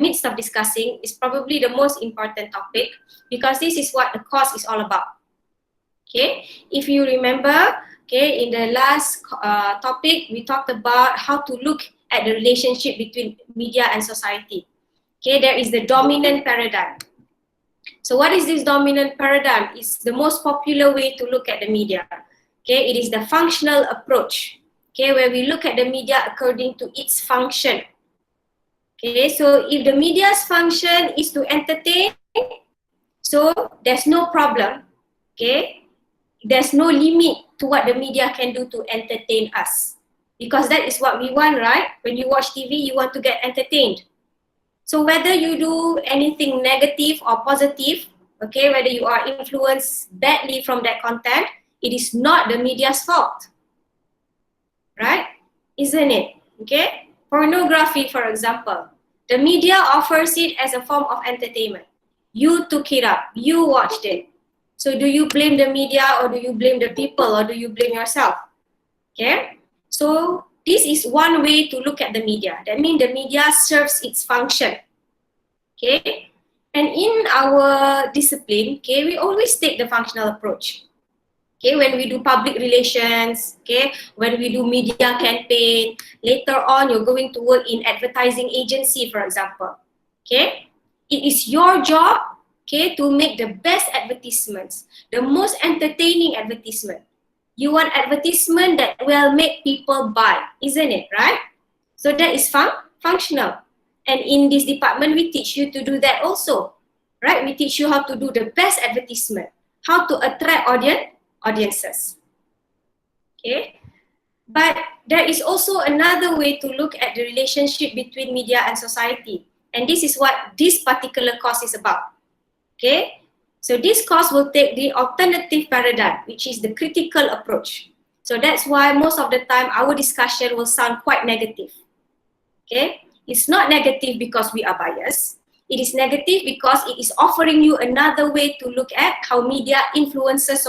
midst of discussing is probably the most important topic, because this is what the course is all about. Okay, if you remember, okay, in the last topic, we talked about how to look at the relationship between media and society. Okay, there is the dominant paradigm. So what is this dominant paradigm? It's the most popular way to look at the media. Okay, it is the functional approach. Okay, where we look at the media according to its function. Okay, so if the media's function is to entertain, so there's no problem. Okay, there's no limit to what the media can do to entertain us, because that is what we want, right? When you watch TV, you want to get entertained. So whether you do anything negative or positive, okay, whether you are influenced badly from that content, it is not the media's fault, right? Isn't it? Okay, pornography, for example, the media offers it as a form of entertainment. You took it up, you watched it. So do you blame the media, or do you blame the people, or do you blame yourself? Okay, so this is one way to look at the media. That means the media serves its function. Okay, and in our discipline, okay, we always take the functional approach. Okay, when we do public relations, okay, when we do media campaign, later on you're going to work in advertising agency, for example. Okay, it is your job, okay, to make the best advertisements, the most entertaining advertisement. You want advertisement that will make people buy, isn't it, right? So that is functional. And in this department, we teach you to do that also, right? We teach you how to do the best advertisement, how to attract audiences. Okay, but there is also another way to look at the relationship between media and society, and this is what this particular course is about. Okay, so this course will take the alternative paradigm, which is the critical approach. So that's why most of the time our discussion will sound quite negative. Okay, it's not negative because we are biased. It is negative because it is offering you another way to look at how media influences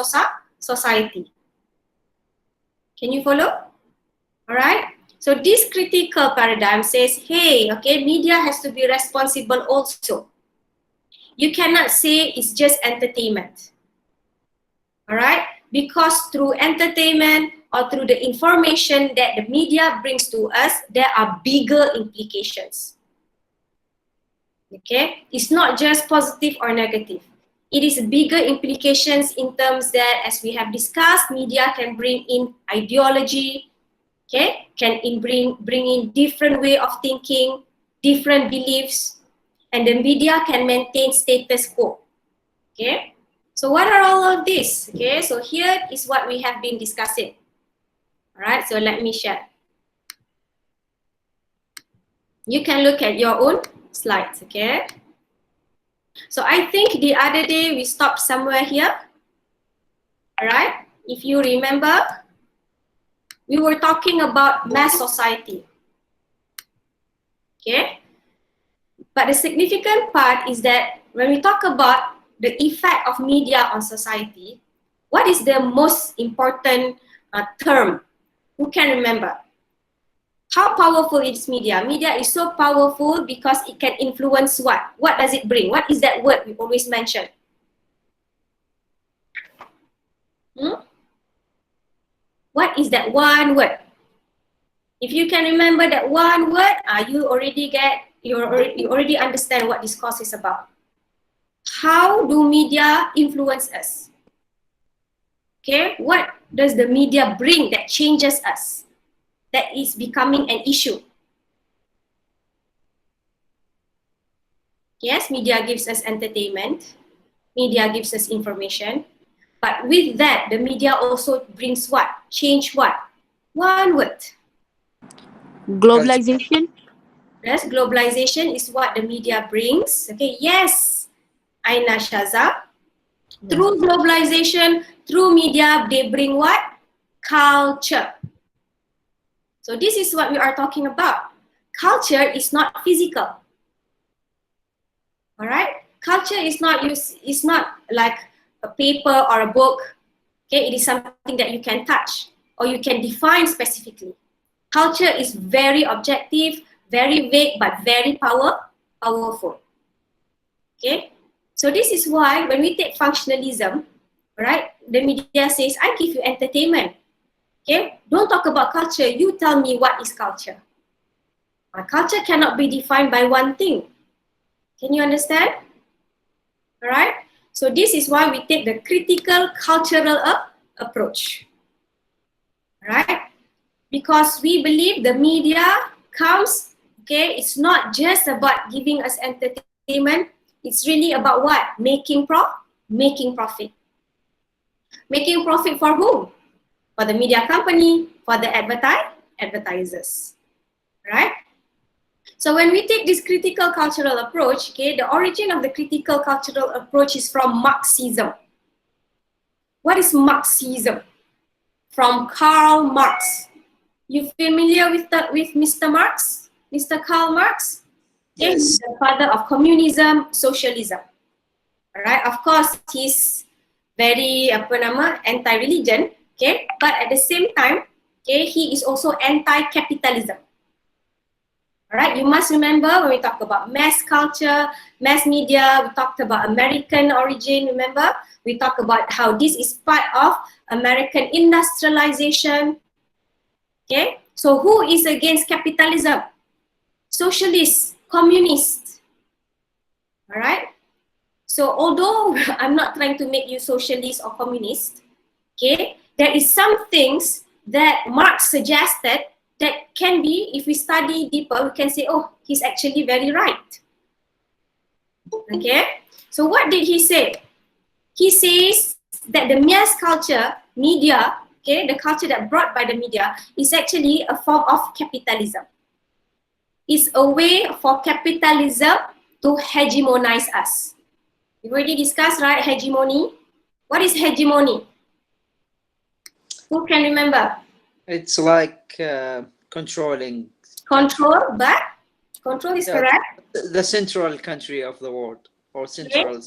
society. Can you follow? All right. So this critical paradigm says, hey, okay, media has to be responsible also. You cannot say it's just entertainment. All right? Because through entertainment or through the information that the media brings to us, there are bigger implications. Okay? It's not just positive or negative. It is bigger implications in terms that, as we have discussed, media can bring in ideology, okay? Can bring in different way of thinking, different beliefs, and the media can maintain status quo. Okay? So what are all of this? Okay, so here is what we have been discussing. All right, so let me share. You can look at your own slides, okay? So I think the other day we stopped somewhere here. All right, if you remember, we were talking about mass society. Okay, but the significant part is that when we talk about the effect of media on society, what is the most important term? Who can remember? How powerful is media? Media is so powerful because it can influence what? What does it bring? What is that word we always mention? What is that one word? If you can remember that one word, you already understand what this course is about. How do media influence us? Okay, what does the media bring that changes us, that is becoming an issue? Yes, media gives us entertainment, media gives us information, but with that, the media also brings what? Change what? One word. Globalization. Yes, globalization is what the media brings. Okay, yes, Aina Shaza. Through globalization, through media, they bring what? Culture. So this is what we are talking about. Culture is not physical. All right? Culture is not like a paper or a book. Okay, it is something that you can touch or you can define specifically. Culture is very objective, very vague, but very powerful. Okay, so this is why when we take functionalism, right, the media says, I give you entertainment. Okay, don't talk about culture, you tell me what is culture. Culture cannot be defined by one thing. Can you understand? All right, so this is why we take the critical cultural approach. All right, because we believe the media comes, okay, it's not just about giving us entertainment, it's really about what? Making profit. Making profit for whom? For the media company, for the advertisers, right? So when we take this critical cultural approach, okay, the origin of the critical cultural approach is from Marxism. What is Marxism? From Karl Marx. You familiar with Mr. Marx? Mr. Karl Marx? Yes. He's the father of communism, socialism. All right, of course, he's very anti-religion, okay, but at the same time, okay, he is also anti-capitalism. All right, you must remember when we talk about mass culture, mass media, we talked about American origin, remember? We talk about how this is part of American industrialization. Okay, so who is against capitalism? Socialists, communists. All right. So although I'm not trying to make you socialist or communist, okay, there is some things that Marx suggested that can be, if we study deeper, we can say, oh, he's actually very right. Okay, so what did he say? He says that the mass culture, media, okay, the culture that brought by the media is actually a form of capitalism. It's a way for capitalism to hegemonize us. We already discussed, right, hegemony. What is hegemony? Who can remember? It's like controlling. Control, but control is correct. The central country of the world, or central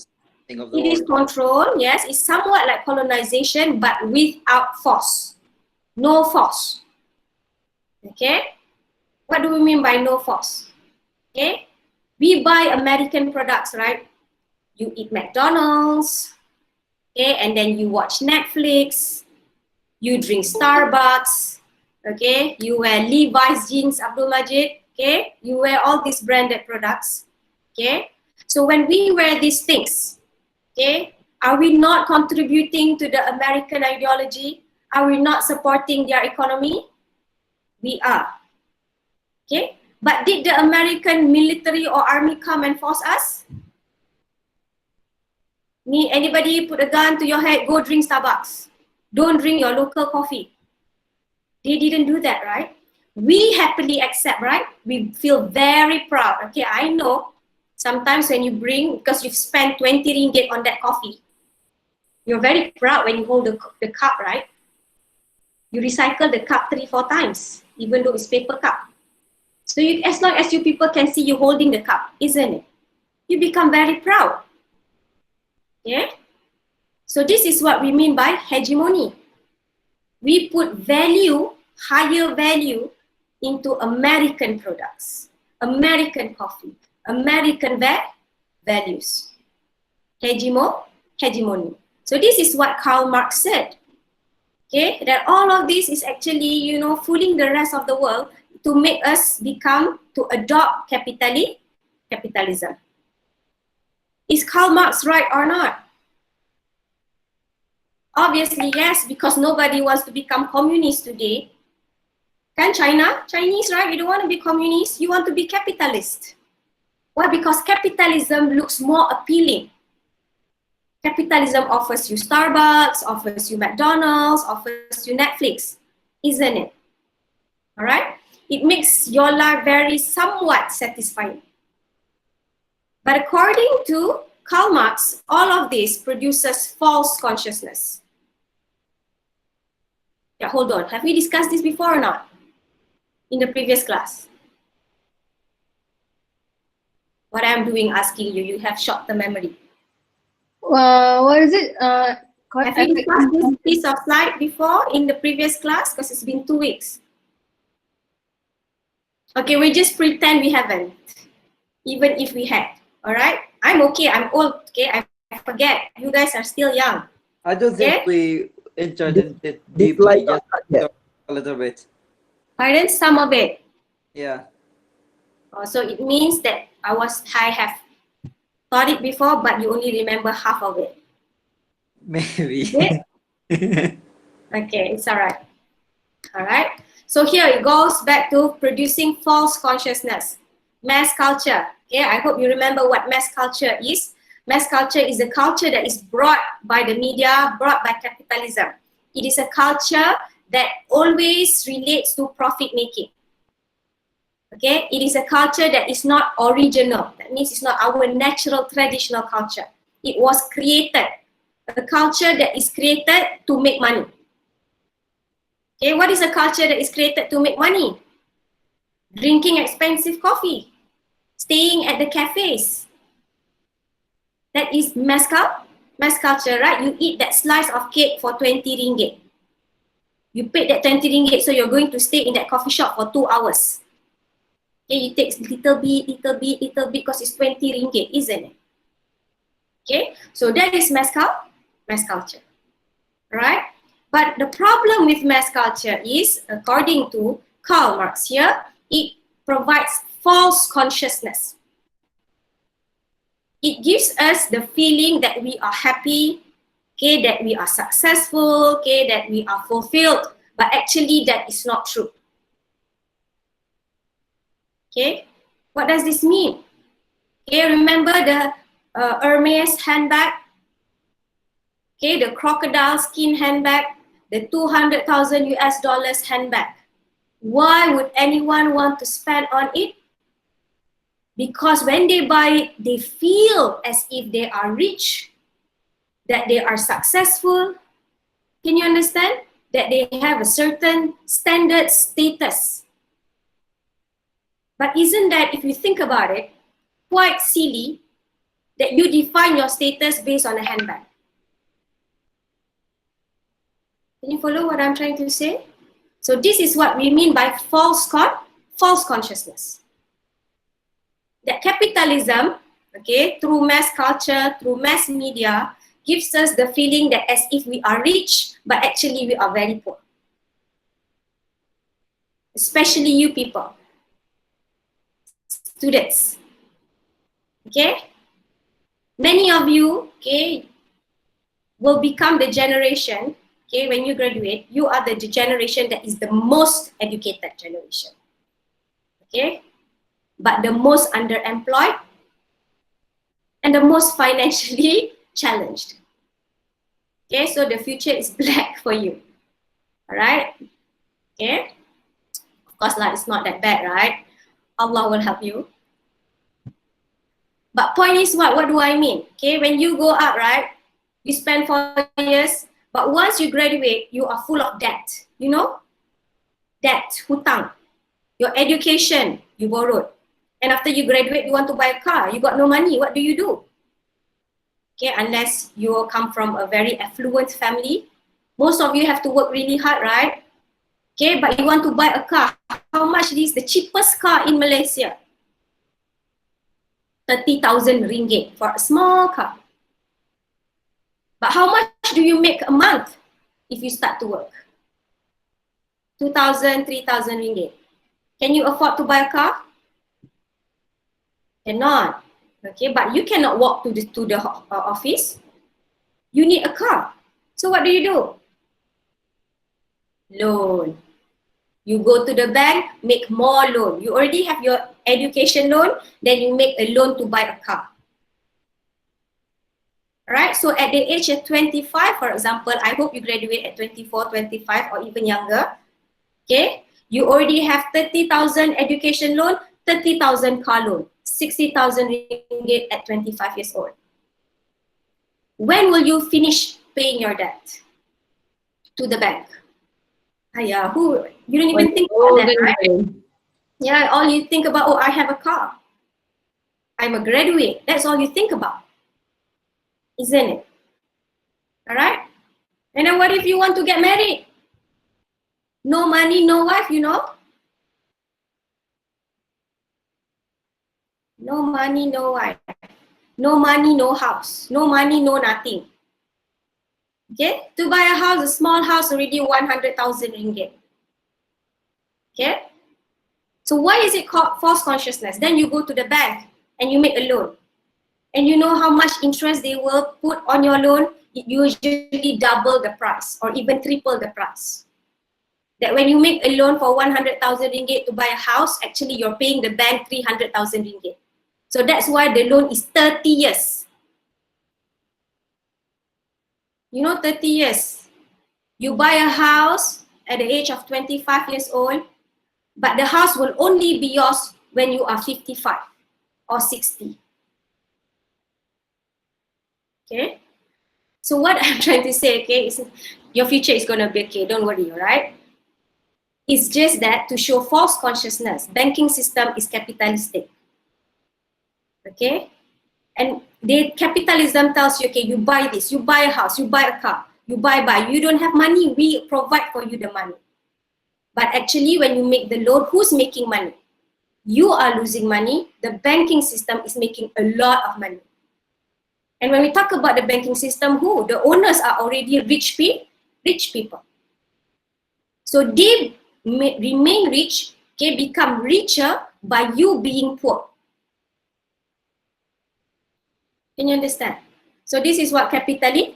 thing of the world. It is control, yes. It's somewhat like colonization, but without force. No force. Okay? What do we mean by no force? Okay? We buy American products, right? You eat McDonald's, okay, and then you watch Netflix, you drink Starbucks, okay, you wear Levi's jeans, Abdul Majid, okay, you wear all these branded products, okay. So when we wear these things, okay, are we not contributing to the American ideology? Are we not supporting their economy? We are, okay. But did the American military or army come and force us? Anybody put a gun to your head, go drink Starbucks. Don't drink your local coffee. They didn't do that, right? We happily accept, right? We feel very proud. Okay, I know sometimes when you bring, because you've spent 20 ringgit on that coffee, you're very proud when you hold the cup, right? You recycle the cup 3-4 times, even though it's paper cup. So you, as long as you people can see you holding the cup, isn't it? You become very proud. Yeah? So this is what we mean by hegemony. We put value, higher value, into American products, American coffee, American values. Hegemony. So this is what Karl Marx said. Okay, that all of this is actually, fooling the rest of the world to make us to adopt capitalism. Is Karl Marx right or not? Obviously, yes, because nobody wants to become communist today. Can Chinese, right? You don't want to be communist, you want to be capitalist. Why? Because capitalism looks more appealing. Capitalism offers you Starbucks, offers you McDonald's, offers you Netflix, isn't it? All right? It makes your life very somewhat satisfying. But according to Karl Marx, all of this produces false consciousness. Yeah, hold on. Have we discussed this before or not? In the previous class? What I'm doing asking you, you have short-term memory. What is it? Have you discussed this piece of slide before in the previous class? Because it's been 2 weeks. Okay, we just pretend we haven't. even if we had. All right, I'm okay, I'm old, okay, I forget. You guys are still young. I don't think Okay, we entered in it This slide deeply, not just cut yet. a little bit. pardon, some of it. Yeah, So it means that I have taught it before, but you only remember half of it. maybe. Is it? Okay, it's all right. All right. So here it goes back to producing false consciousness. Mass culture. Okay, I hope you remember what mass culture is. Mass culture is a culture that is brought by the media, brought by capitalism. It is a culture that always relates to profit making. Okay, it is a culture that is not original. That means it's not our natural traditional culture. It was created. A culture that is created to make money. Okay, what is a culture that is created to make money? Drinking expensive coffee, staying at the cafes. That is mass culture, right? You eat that slice of cake for 20 ringgit. You paid that 20 ringgit, so you're going to stay in that coffee shop for 2 hours. Okay, you take little bit, because it's 20 ringgit, isn't it? Okay, so that is mass culture, right? But the problem with mass culture is, according to Karl Marx here, it provides false consciousness. It gives us the feeling that we are happy, okay, that we are successful, okay, that we are fulfilled, but actually that is not true. Okay, what does this mean? Okay, remember the Hermes handbag? Okay, the crocodile skin handbag, the 200,000 US dollars handbag. Why would anyone want to spend on it? Because when they buy it, they feel as if they are rich, that they are successful. Can you understand? That they have a certain standard status. But isn't that, if you think about it, quite silly that you define your status based on a handbag? Can you follow what I'm trying to say? So this is what we mean by false consciousness. That capitalism, okay, through mass culture, through mass media, gives us the feeling that as if we are rich, but actually we are very poor. Especially you people, students, okay? Many of you, okay, will become the generation, okay, when you graduate, you are the generation that is the most educated generation, okay? But the most underemployed and the most financially challenged. Okay, so the future is black for you. All right? Okay? Of course, it's not that bad, right? Allah will help you. But point is what? What do I mean? Okay, when you go out, right? You spend 4 years, but once you graduate, you are full of debt. You know? Debt, hutang. Your education, you borrowed. And after you graduate, you want to buy a car. You got no money. What do you do? Okay, unless you come from a very affluent family. Most of you have to work really hard, right? Okay, but you want to buy a car. How much is the cheapest car in Malaysia? 30,000 ringgit for a small car. But how much do you make a month if you start to work? 2,000, 3,000 ringgit. Can you afford to buy a car? Cannot. Okay, but you cannot walk to the office. You need a car. So what do? Loan. You go to the bank, make more loan. You already have your education loan, then you make a loan to buy a car. Right? So at the age of 25, for example, I hope you graduate at 24, 25 or even younger. Okay? You already have 30,000 education loan, 30,000 car loan, 60,000 ringgit at 25 years old. When will you finish paying your debt to the bank? You don't even think about that, right? Yeah, all you think about, oh, I have a car. I'm a graduate. That's all you think about, isn't it? All right? And then what if you want to get married? No money, no wife, No money, no wife. No money, no house. No money, no nothing. Okay, to buy a house, a small house already 100,000 ringgit. Okay, so why is it called false consciousness? Then you go to the bank and you make a loan. And you know how much interest they will put on your loan? It usually double the price or even triple the price. That when you make a loan for 100,000 ringgit to buy a house, actually you're paying the bank 300,000 ringgit. So that's why the loan is 30 years. You know, 30 years. You buy a house at the age of 25 years old, but the house will only be yours when you are 55 or 60. Okay? So what I'm trying to say, okay, is your future is going to be okay, don't worry, all right? It's just that to show false consciousness, banking system is capitalistic. Okay? And capitalism tells you, okay, you buy this, you buy a house, you buy a car, you buy. You don't have money, we provide for you the money. But actually, when you make the loan, who's making money? You are losing money. The banking system is making a lot of money. And when we talk about the banking system, who? The owners are already rich people. So they remain rich, okay, become richer by you being poor. Can you understand? So this is what capitalism.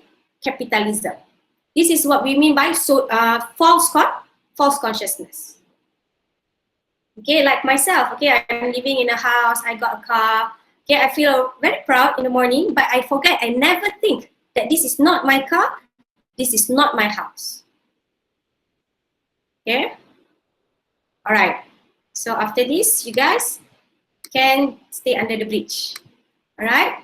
This is what we mean by false consciousness. Okay, like myself, okay, I'm living in a house, I got a car, okay, I feel very proud in the morning, but I forget, I never think that this is not my car, this is not my house. Okay? All right. So after this, you guys can stay under the bridge. All right?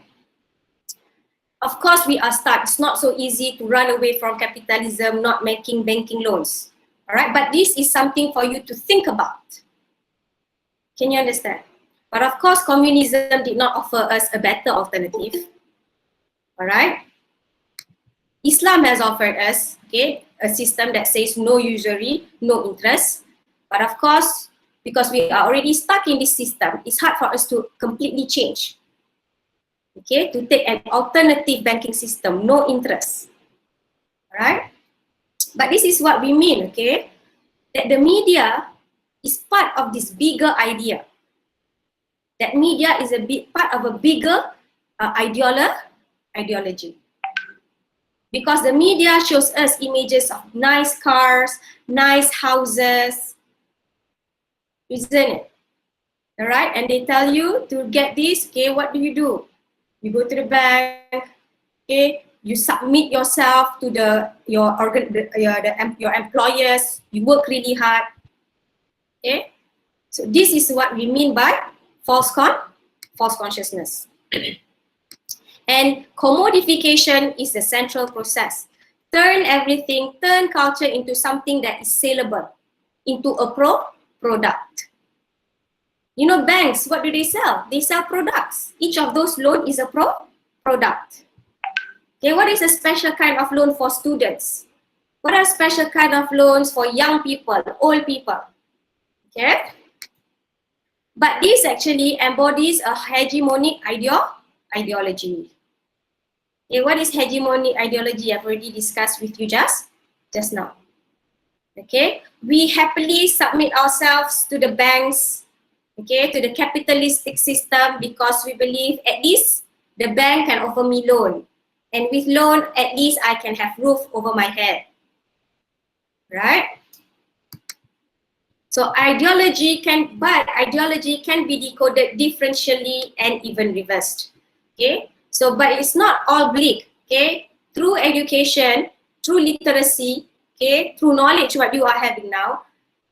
Of course, we are stuck. It's not so easy to run away from capitalism, not making banking loans. All right? But this is something for you to think about. Can you understand? But of course, communism did not offer us a better alternative. All right? Islam has offered us, okay, a system that says no usury, no interest. But of course, because we are already stuck in this system, it's hard for us to completely change. Okay, to take an alternative banking system, no interest. All right? But this is what we mean, okay? That the media is part of this bigger idea. That media is a big part of a bigger ideology. Because the media shows us images of nice cars, nice houses, isn't it? All right, and they tell you to get this, okay, what do? You go to the bank, okay, you submit yourself to your employers, you work really hard, okay? So this is what we mean by false consciousness. And commodification is the central process. Turn culture into something that is saleable, into a product. You know, banks, what do they sell? They sell products. Each of those loans is a product. Okay, what is a special kind of loan for students? What are special kind of loans for young people, old people? Okay? But this actually embodies a hegemonic ideology. Okay, what is hegemonic ideology? I've already discussed with you just now. Okay, we happily submit ourselves to the banks, okay, to the capitalistic system because we believe at least the bank can offer me loan. And with loan, at least I can have roof over my head. Right? So ideology can be decoded differentially and even reversed. Okay? So, but it's not all bleak. Okay? Through education, through literacy, okay, through knowledge what you are having now,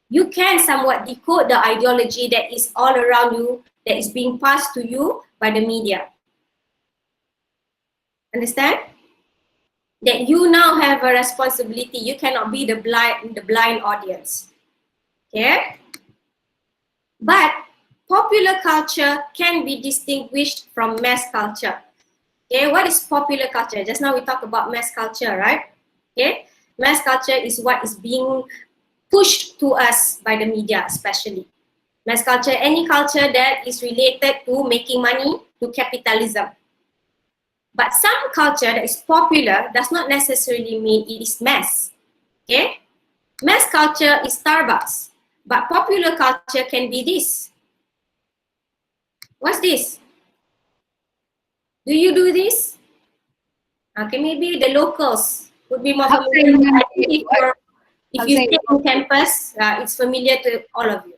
you can somewhat decode the ideology that is all around you, that is being passed to you by the media. Understand? That you now have a responsibility. You cannot be the blind audience. Okay? But popular culture can be distinguished from mass culture. Okay, what is popular culture? Just now we talked about mass culture, right? Okay, mass culture is what is being pushed to us by the media especially. Mass culture, any culture that is related to making money, to capitalism. But some culture that is popular does not necessarily mean it is mass. Okay? Mass culture is Starbucks, but popular culture can be this. What's this? Do you do this? Okay, maybe the locals would be more familiar. I think if you stay on campus, it's familiar to all of you.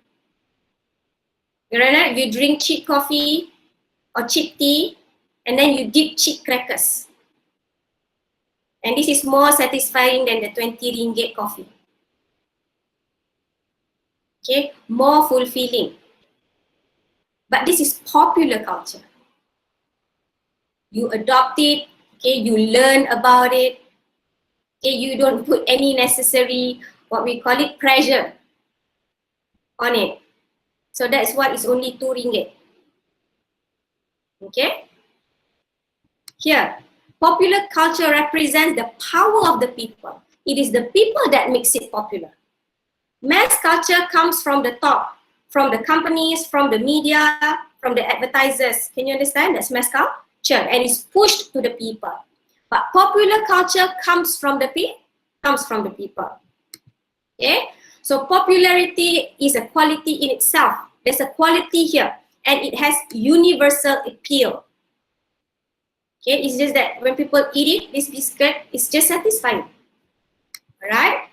You drink cheap coffee or cheap tea, and then you dip cheap crackers. And this is more satisfying than the 20 ringgit coffee. Okay, more fulfilling. But this is popular culture. You adopt it, okay, you learn about it, okay, you don't put any necessary, what we call it, pressure on it. So that's why it's only 2 ringgit. Okay? Here, popular culture represents the power of the people. It is the people that makes it popular. Mass culture comes from the top, from the companies, from the media, from the advertisers. Can you understand? That's mass culture, and it's pushed to the people. But popular culture comes from the people. Okay? So popularity is a quality in itself. There's a quality here, and it has universal appeal. Okay, it's just that when people eat it, this biscuit, it's just satisfying. Alright?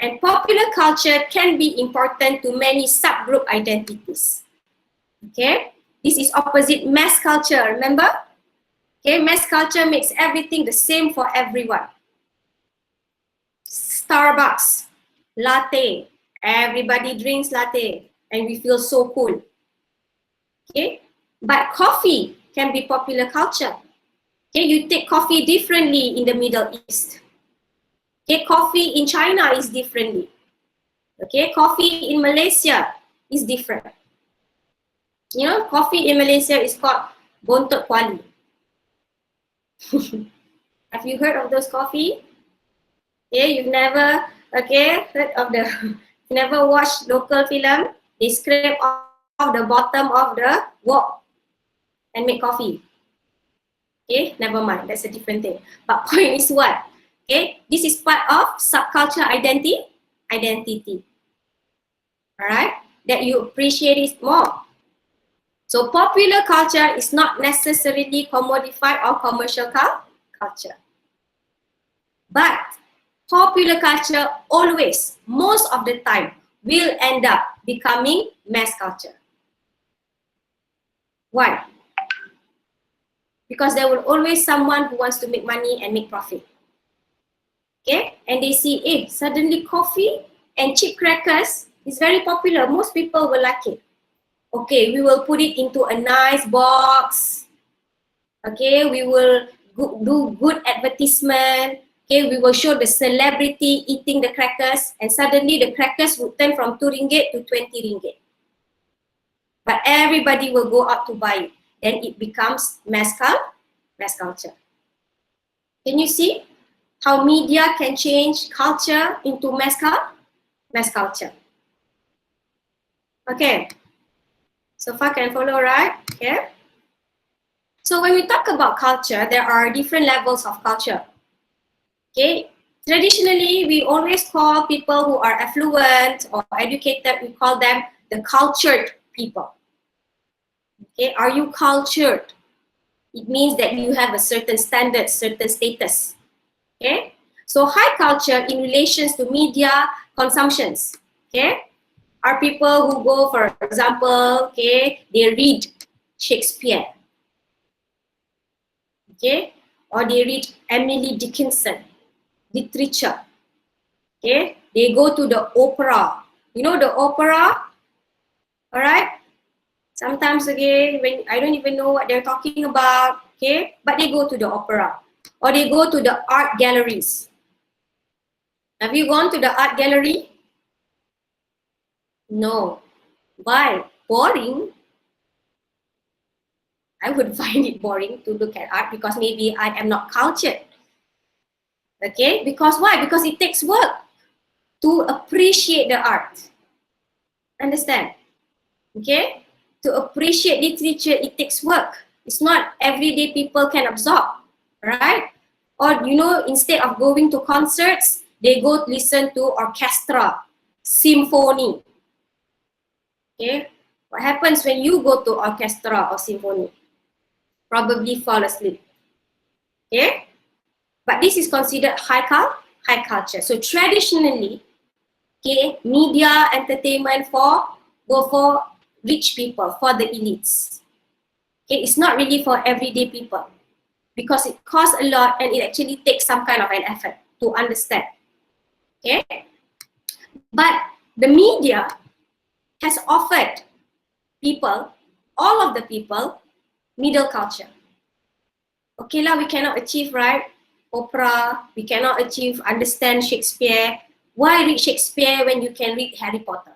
And popular culture can be important to many subgroup identities. Okay? This is opposite mass culture, remember? Okay, mass culture makes everything the same for everyone. Starbucks, latte. Everybody drinks latte and we feel so cool. Okay? But coffee can be popular culture. Okay, you take coffee differently in the Middle East. Okay, coffee in China is differently. Okay, coffee in Malaysia is different. You know, coffee in Malaysia is called Bontot Kuali. Have you heard of those coffee? Okay, you've never, okay, heard of the, never watched local film? They scrape off the bottom of the wok and make coffee. Okay, never mind, that's a different thing. But point is what? Okay, this is part of subculture identity. Alright, that you appreciate it more. So popular culture is not necessarily commodified or commercial culture. But popular culture always, most of the time, will end up becoming mass culture. Why? Because there will always someone who wants to make money and make profit. Okay, and they see, suddenly coffee and cheap crackers is very popular. Most people will like it. Okay, we will put it into a nice box. Okay, we will do good advertisement. Okay, we will show the celebrity eating the crackers, and suddenly the crackers will turn from 2 ringgit to 20 ringgit. But everybody will go out to buy it. Then it becomes mass culture. Can you see how media can change culture into mass culture? Okay. So far can follow, right? Okay. So when we talk about culture, there are different levels of culture. Okay. Traditionally, we always call people who are affluent or educated, we call them the cultured people. Okay. Are you cultured? It means that you have a certain standard, certain status. Okay. So high culture in relations to media consumptions. Okay. Are people who go, for example, okay, they read Shakespeare. Okay, or they read Emily Dickinson, literature. Okay, they go to the opera. You know the opera, all right? Sometimes, okay, when I don't even know what they're talking about, okay, but they go to the opera. Or they go to the art galleries. Have you gone to the art gallery? No. Why? Boring. I would find it boring to look at art because maybe I am not cultured. Okay, because why? Because it takes work to appreciate the art. Understand? Okay? To appreciate literature, it takes work. It's not everyday people can absorb, right? Or, you know, instead of going to concerts, they go listen to orchestra, symphony. Okay? What happens when you go to orchestra or symphony? Probably fall asleep. Okay? But this is considered high culture. So traditionally, okay, media, entertainment go for rich people, for the elites. Okay, it's not really for everyday people because it costs a lot and it actually takes some kind of an effort to understand. Okay, but the media has offered people, all of the people, middle culture. Okay lah, we cannot achieve, right? Opera, we cannot achieve, understand Shakespeare. Why read Shakespeare when you can read Harry Potter?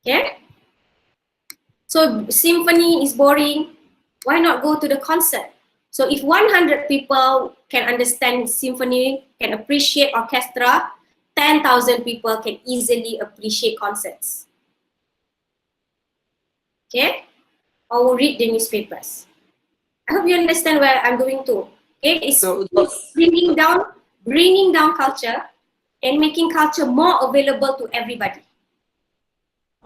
Okay? So symphony is boring. Why not go to the concert? So if 100 people can understand symphony, can appreciate orchestra, 10,000 people can easily appreciate concerts. Okay? Or read the newspapers. I hope you understand where I'm going to. Okay, it's bringing down culture and making culture more available to everybody.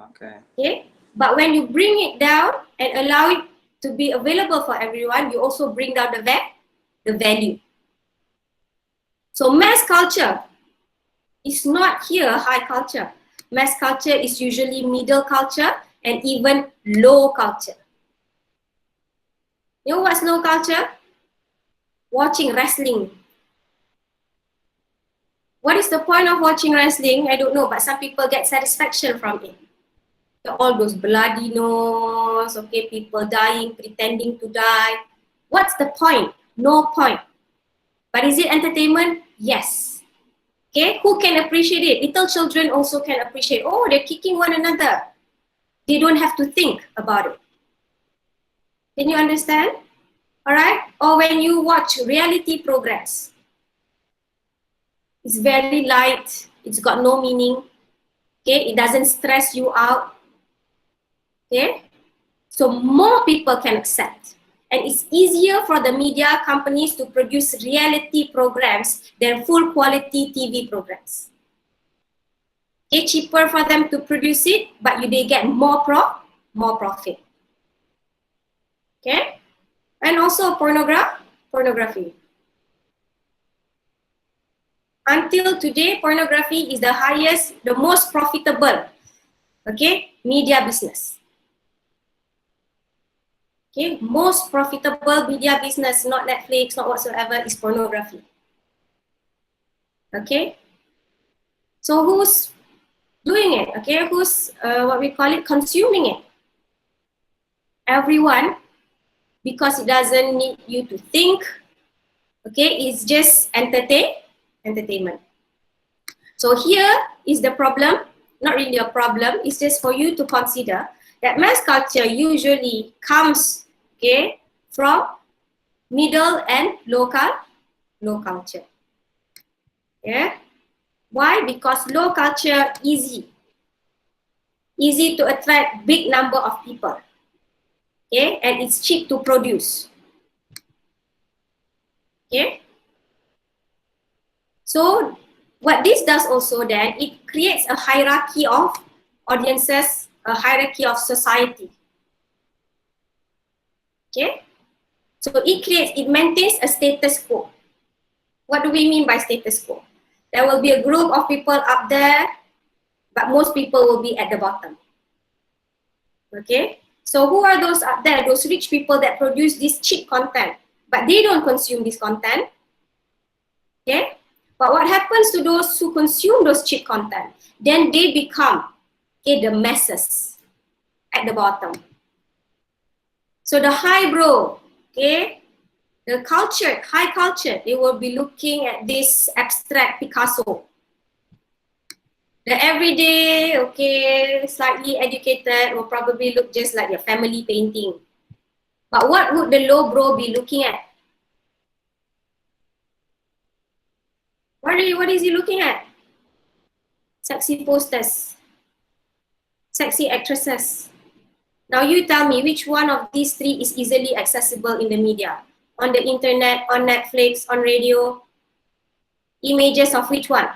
Okay. Okay, but when you bring it down and allow it to be available for everyone, you also bring down the value. So mass culture is not here high culture. Mass culture is usually middle culture and even low culture. You know what's low culture? Watching wrestling. What is the point of watching wrestling? I don't know, but some people get satisfaction from it. All those bloody nose, okay, people dying, pretending to die. What's the point? No point. But is it entertainment? Yes. Okay, who can appreciate it? Little children also can appreciate. Oh, they're kicking one another. They don't have to think about it. Can you understand? All right? Or when you watch reality programs, it's very light. It's got no meaning. Okay, it doesn't stress you out. Okay, so more people can accept. And it's easier for the media companies to produce reality programs than full quality TV programs. Okay, cheaper for them to produce it, but they get more profit. Okay, and also pornography. Until today, pornography is the most profitable, okay, media business. Okay, most profitable media business, not Netflix, not whatsoever, is pornography. Okay, so who's doing it? Okay, who's what we call it, consuming it? Everyone, because it doesn't need you to think. Okay, it's just entertainment. So here is the problem, not really a problem, it's just for you to consider that mass culture usually comes, okay, from middle and low culture. Yeah. Why? Because low culture easy to attract big number of people. Okay, and it's cheap to produce. Okay. So what this does also then, it creates a hierarchy of audiences, a hierarchy of society. Okay. So it maintains a status quo. What do we mean by status quo? There will be a group of people up there, but most people will be at the bottom. Okay. So who are those up there? Those rich people that produce this cheap content, but they don't consume this content. Okay. But what happens to those who consume those cheap content? Then they become, okay, the masses at the bottom. So the highbrow, okay, the culture, high culture, they will be looking at this abstract Picasso. The everyday, okay, slightly educated will probably look just like your family painting. But what would the low bro be looking at? What is he looking at? Sexy posters. Sexy actresses. Now you tell me which one of these three is easily accessible in the media? On the internet, on Netflix, on radio? Images of which one?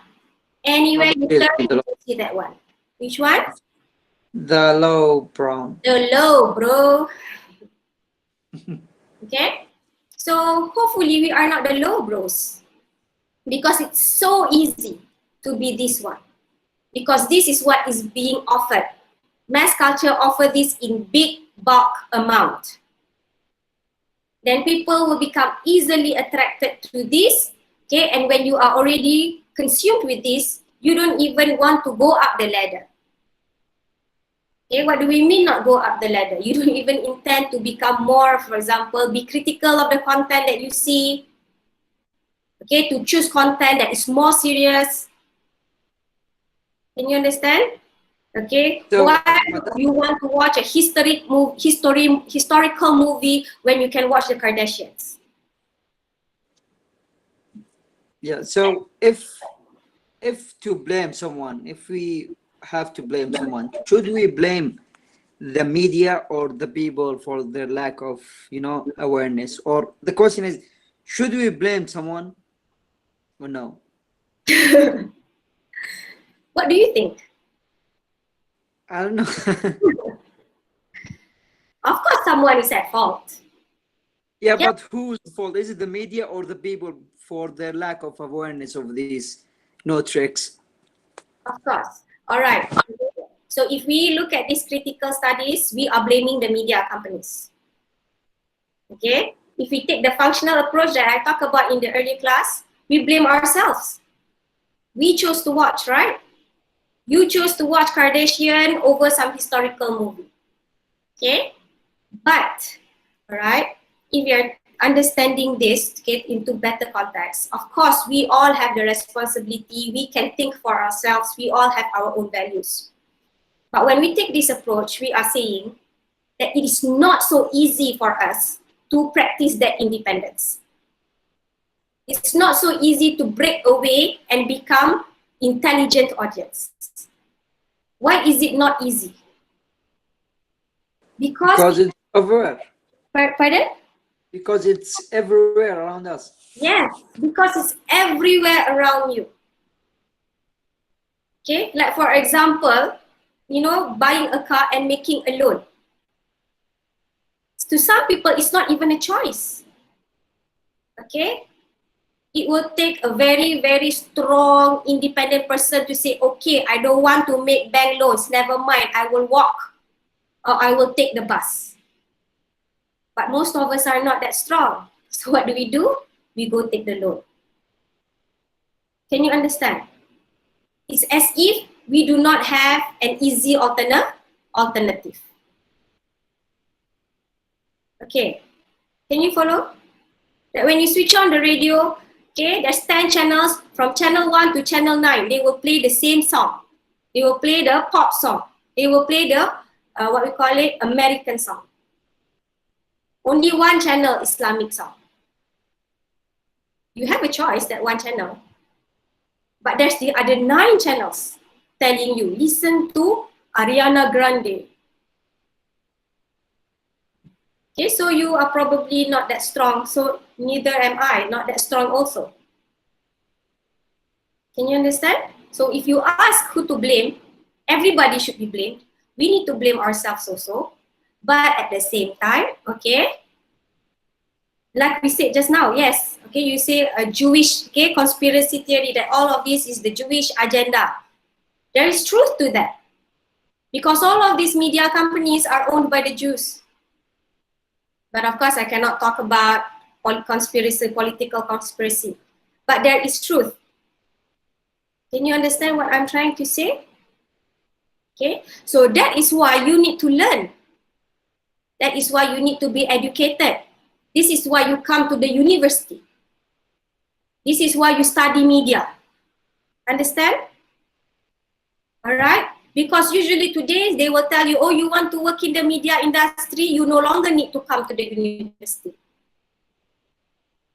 Anywhere you turn, you can see that one. Which one? The low brown. The low, bro. Okay? So hopefully we are not the low bros. Because it's so easy to be this one. Because this is what is being offered. Mass culture offers this in big bulk amount. Then people will become easily attracted to this. Okay, and when you are already consumed with this, you don't even want to go up the ladder. Okay, what do we mean not go up the ladder? You don't even intend to become more, for example, be critical of the content that you see. Okay, to choose content that is more serious. Can you understand? Okay, So, why do you want to watch a historical movie when you can watch the Kardashians? yeah, so if to blame someone, if we have to blame someone, should we blame the media or the people for their lack of, awareness? Or the question is, should we blame someone or no? What do you think? I don't know. Of course, someone is at fault. Yeah, Yeah. but whose fault? Is it the media or the people for their lack of awareness of these tricks? Of course. All right. So if we look at these critical studies, we are blaming the media companies. Okay? If we take the functional approach that I talked about in the earlier class, we blame ourselves. We chose to watch, right? You chose to watch Kardashian over some historical movie. Okay? But, all right, if you're understanding this to get into better context, of course, we all have the responsibility. We can think for ourselves. We all have our own values. But when we take this approach, we are saying that it is not so easy for us to practice that independence. It's not so easy to break away and become intelligent audience. Why is it not easy? Because it's everywhere. Pardon? Because it's everywhere around us. Yes, because it's everywhere around you. Okay, like for example, buying a car and making a loan. To some people, it's not even a choice. Okay, it will take a very, very strong, independent person to say, okay, I don't want to make bank loans. Never mind, I will walk or I will take the bus. But most of us are not that strong. So what do? We go take the loan. Can you understand? It's as if we do not have an easy alternative. Okay, can you follow? That when you switch on the radio, okay, there's 10 channels from channel 1 to channel 9. They will play the same song. They will play the pop song. They will play the, what we call it, American song. Only one channel, Islamic song. You have a choice, that one channel. But there's the other 9 channels telling you, listen to Ariana Grande. Okay, so you are probably not that strong, so neither am I, not that strong also. Can you understand? So if you ask who to blame, everybody should be blamed. We need to blame ourselves also. But at the same time, okay, like we said just now, yes, okay, you say a Jewish, okay, conspiracy theory that all of this is the Jewish agenda. There is truth to that. Because all of these media companies are owned by the Jews. But of course, I cannot talk about political conspiracy. But there is truth. Can you understand what I'm trying to say? Okay, so that is why you need to learn. That is why you need to be educated. This is why you come to the university. This is why you study media. Understand? All right? Because usually today they will tell you, oh, you want to work in the media industry, you no longer need to come to the university.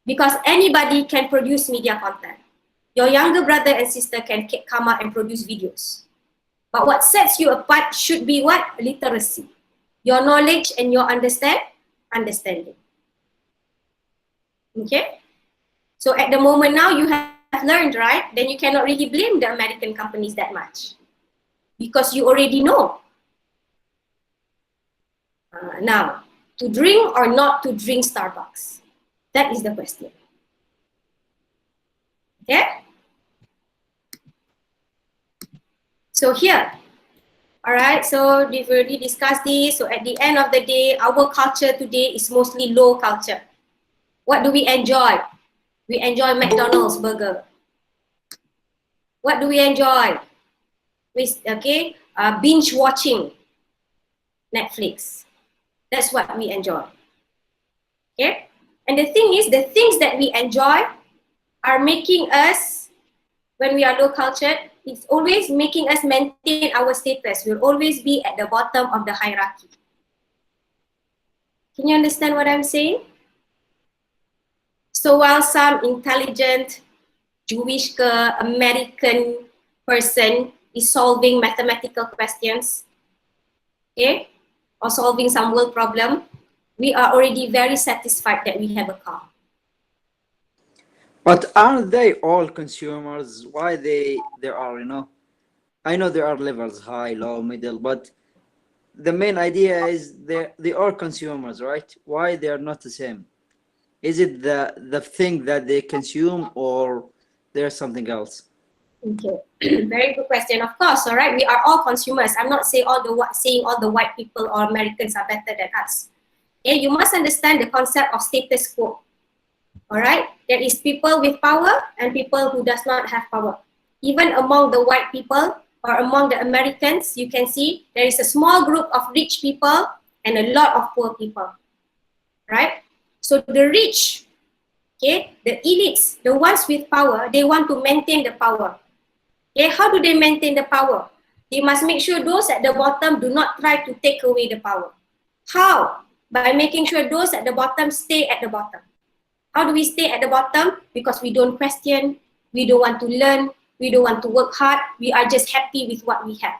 Because anybody can produce media content. Your younger brother and sister can come out and produce videos. But what sets you apart should be what? Literacy. Your knowledge and your understanding. Okay? So at the moment now you have learned, right? Then you cannot really blame the American companies that much because you already know. Now, to drink or not to drink Starbucks? That is the question. Okay? So here, all right, so we've already discussed this. So at the end of the day, our culture today is mostly low culture. What do we enjoy? We enjoy McDonald's burger. What do we enjoy? Binge watching Netflix. That's what we enjoy. Okay? And the thing is, the things that we enjoy are making us, when we are low cultured, it's always making us maintain our status. We'll always be at the bottom of the hierarchy. Can you understand what I'm saying? So while some intelligent Jewish American person is solving mathematical questions, okay, or solving some world problem, we are already very satisfied that we have a car. But aren't they all consumers? Why there are, you know, I know there are levels, high, low, middle, but the main idea is they are consumers, right? Why they are not the same? Is it the thing that they consume, or there's something else? Okay, very good question. Of course, all right, we are all consumers. I'm not saying all the white people or Americans are better than us. Okay, you must understand the concept of status quo. All right, there is people with power and people who does not have power. Even among the white people or among the Americans, you can see there is a small group of rich people and a lot of poor people, right? So the rich, okay, the elites, the ones with power, they want to maintain the power. Okay, how do they maintain the power? They must make sure those at the bottom do not try to take away the power. How? By making sure those at the bottom stay at the bottom. How do we stay at the bottom? Because we don't question, we don't want to learn, we don't want to work hard, we are just happy with what we have.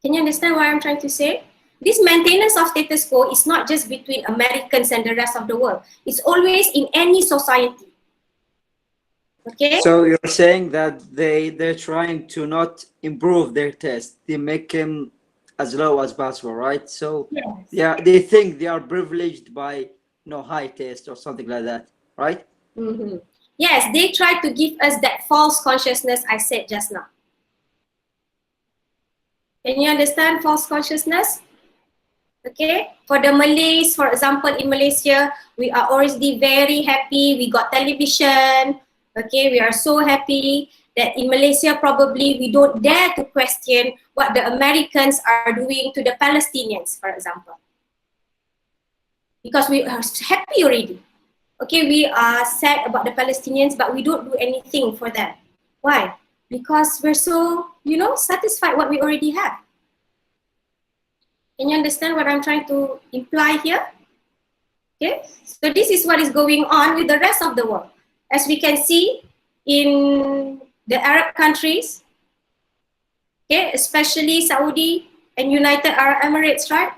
Can you understand what I'm trying to say? This maintenance of status quo is not just between Americans and the rest of the world. It's always in any society. Okay? So you're saying that they're trying to not improve their test. They make them as low as possible, right? So Yes. yeah, they think they are privileged by high test or something like that, right? Mm-hmm. Yes, they try to give us that false consciousness I said just now. Can you understand false consciousness? Okay, for the Malays, for example, in Malaysia, we are already very happy. We got television. Okay, we are so happy that in Malaysia, probably we don't dare to question what the Americans are doing to the Palestinians, for example. Because we are happy already. Okay, we are sad about the Palestinians, but we don't do anything for them. Why? Because we're so, satisfied what we already have. Can you understand what I'm trying to imply here? Okay, so this is what is going on with the rest of the world. As we can see in the Arab countries, okay, especially Saudi and United Arab Emirates, right?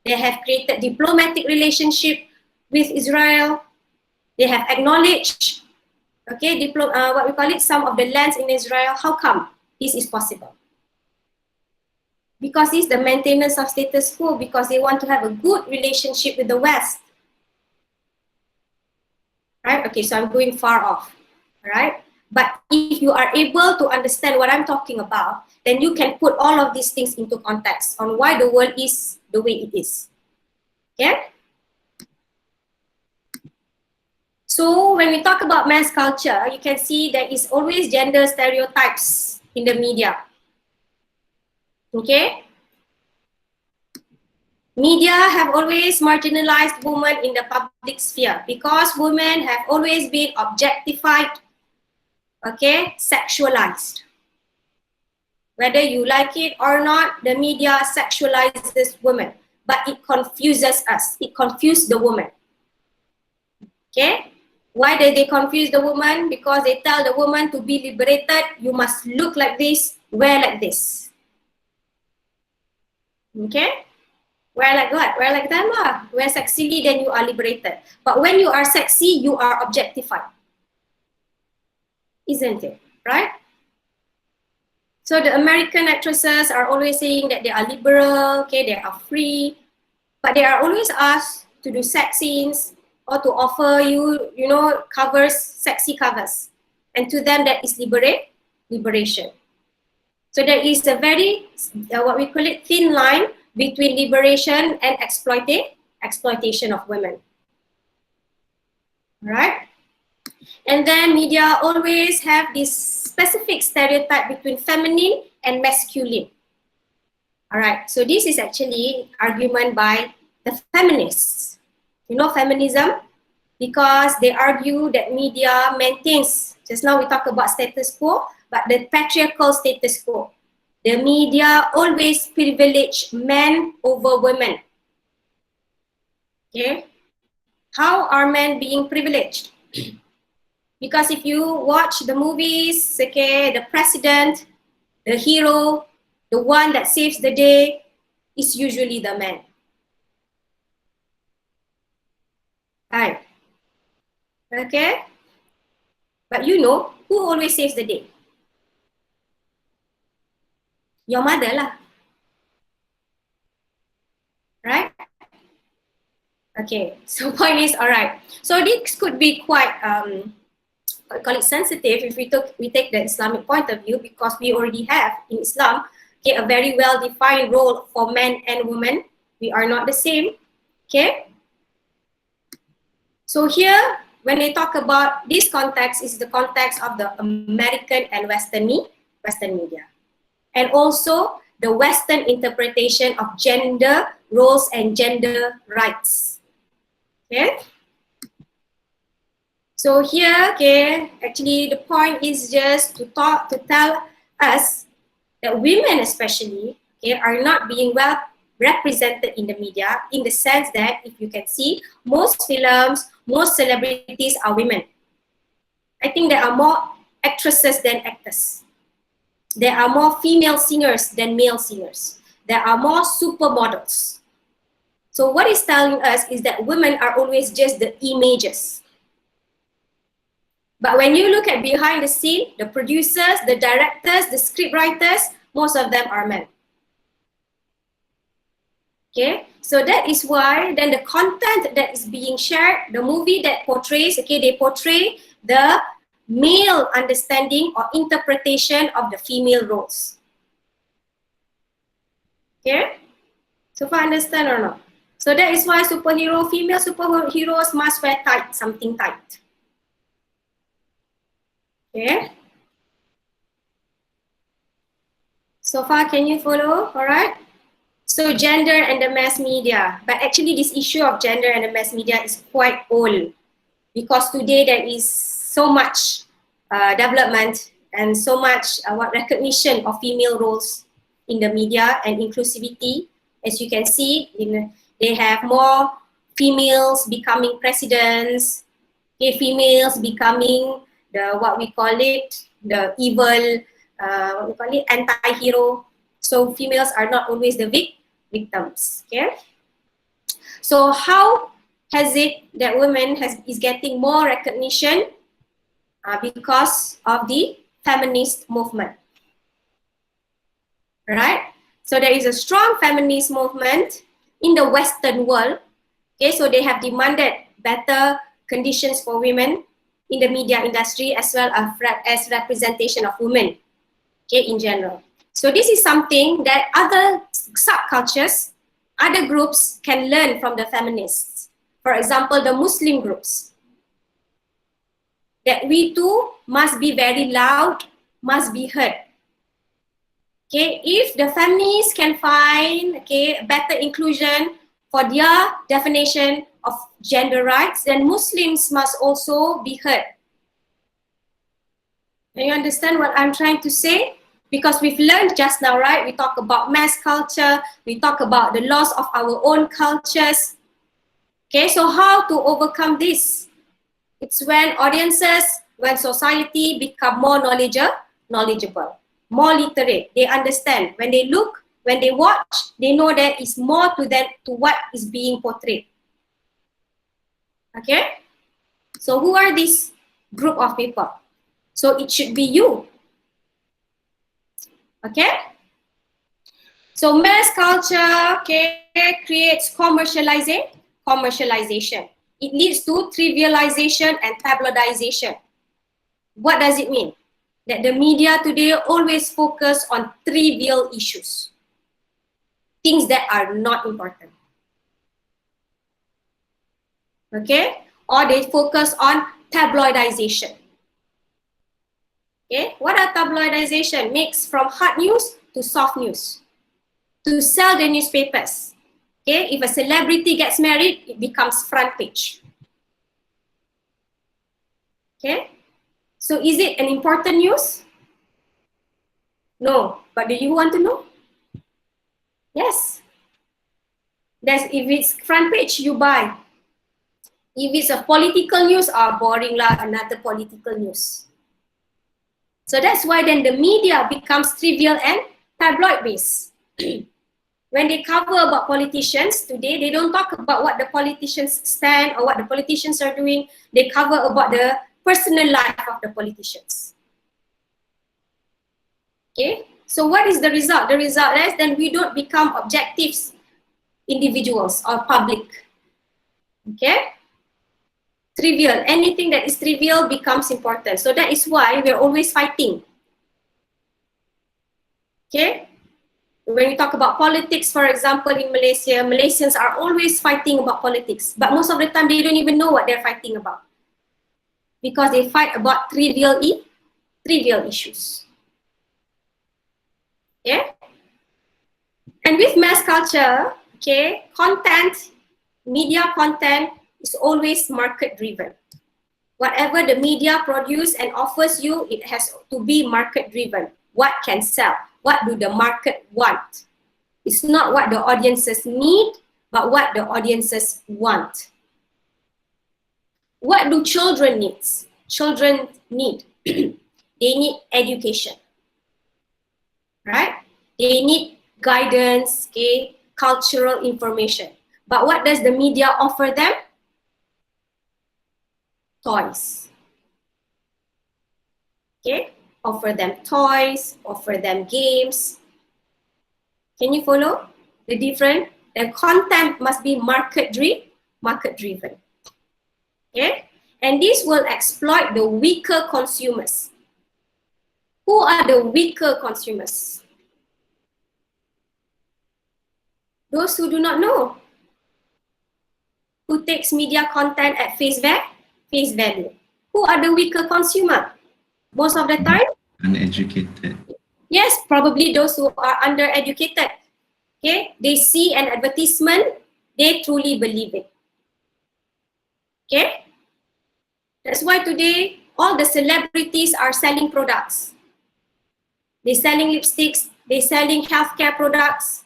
They have created diplomatic relationship with Israel. They have acknowledged, okay, what we call it, some of the lands in Israel. How come this is possible? Because it's the maintenance of status quo, because they want to have a good relationship with the West. Right? Okay, so I'm going far off, right? But if you are able to understand what I'm talking about, then you can put all of these things into context on why the world is the way it is. Okay? So when we talk about mass culture, you can see there is always gender stereotypes in the media. Okay? Media have always marginalized women in the public sphere because women have always been objectified, okay, sexualized. Whether you like it or not, the media sexualizes women, but it confuses us. It confuses the woman. Okay? Why did they confuse the woman? Because they tell the woman to be liberated, you must look like this, wear like this. Okay? Wear like what? Wear like them lah. Wear sexily, then you are liberated. But when you are sexy, you are objectified. Isn't it? Right? So the American actresses are always saying that they are liberal, okay, they are free, but they are always asked to do sex scenes or to offer you, you know, covers, sexy covers. And to them, that is liberation. So there is a very, what we call it, thin line between liberation and exploitation of women. Right? And then media always have this specific stereotype between feminine and masculine. All right, so this is actually argument by the feminists. You know feminism? Because they argue that media maintains, just now we talk about status quo, but the patriarchal status quo. The media always privilege men over women. Okay? How are men being privileged? Because if you watch the movies, okay, the president, the hero, the one that saves the day is usually the man. Right? Okay? But you know, who always saves the day? Your mother lah. Right? Okay, so point is, all right. So this could be quite, call it sensitive if we take the Islamic point of view, because we already have in Islam, okay, a very well-defined role for men and women. We are not the same, okay? So here, when they talk about this context, is the context of the American and Western media. And also the Western interpretation of gender roles and gender rights. Okay? So here, okay, actually the point is just to tell us that women especially, okay, are not being well represented in the media, in the sense that if you can see, most films, most celebrities are women. I think there are more actresses than actors. There are more female singers than male singers. There are more supermodels. So what it's telling us is that women are always just the images. But when you look at behind the scene, the producers, the directors, the script writers, most of them are men. Okay, so that is why then the content that is being shared, the movie that portrays, okay, they portray the male understanding or interpretation of the female roles. Okay, so far understand or not? So that is why female superheroes must wear tight, something tight. Okay. So far, can you follow? All right. So gender and the mass media. But actually this issue of gender and the mass media is quite old, because today there is so much development and so much recognition of female roles in the media and inclusivity. As you can see, they have more females becoming presidents, okay, females becoming the, what we call it, the evil, what we call it, anti-hero. So females are not always the victims, okay? So how has it that women is getting more recognition? Because of the feminist movement, right? So there is a strong feminist movement in the Western world, okay? So they have demanded better conditions for women in the media industry, as well as representation of women, okay, in general. So this is something that other subcultures, other groups can learn from the feminists. For example, the Muslim groups. That we too must be very loud, must be heard. Okay, if the feminists can find, okay, better inclusion for their definition of gender rights, then Muslims must also be heard. Do you understand what I'm trying to say? Because we've learned just now, right? We talk about mass culture, we talk about the loss of our own cultures. Okay, so how to overcome this? It's when audiences, when society become more knowledgeable, more literate. They understand. When they look, when they watch, they know there is more to them, to what is being portrayed. Okay? So who are this group of people? So it should be you. Okay? So mass culture, okay, creates commercialization. It leads to trivialization and tabloidization. What does it mean? That the media today always focus on trivial issues, things that are not important. Okay? Or they focus on tabloidization. Okay? What are tabloidization? Makes from hard news to soft news. To sell the newspapers. Okay? If a celebrity gets married, it becomes front page. Okay? So is it an important news? No. But do you want to know? Yes. If it's front page, you buy. If it's a political news, boring lah, another political news. So that's why then the media becomes trivial and tabloid based. When they cover about politicians today, they don't talk about what the politicians stand or what the politicians are doing. They cover about the personal life of the politicians. Okay, so what is the result? The result is then we don't become objectives individuals or public. Okay, trivial, anything that is trivial becomes important. So that is why we're always fighting. Okay, when we talk about politics, for example, in Malaysia, Malaysians are always fighting about politics, but most of the time they don't even know what they're fighting about because they fight about trivial issues. Yeah, and with mass culture, okay, media content is always market driven. Whatever the media produce and offers you, it has to be market driven. What can sell? What do the market want? It's not what the audiences need, but what the audiences want. What do children need? Children need. They need education, right? They need guidance, okay, cultural information. But what does the media offer them? Toys. Okay, offer them toys, offer them games. Can you follow the difference? The content must be market driven. Okay, and this will exploit the weaker consumers. Who are the weaker consumers? Those who do not know. Who takes media content at face value? Who are the weaker consumer? Most of the time? Uneducated. Yes, probably those who are undereducated. Okay, they see an advertisement, they truly believe it. Okay, that's why today all the celebrities are selling products. They're selling lipsticks, they're selling healthcare products.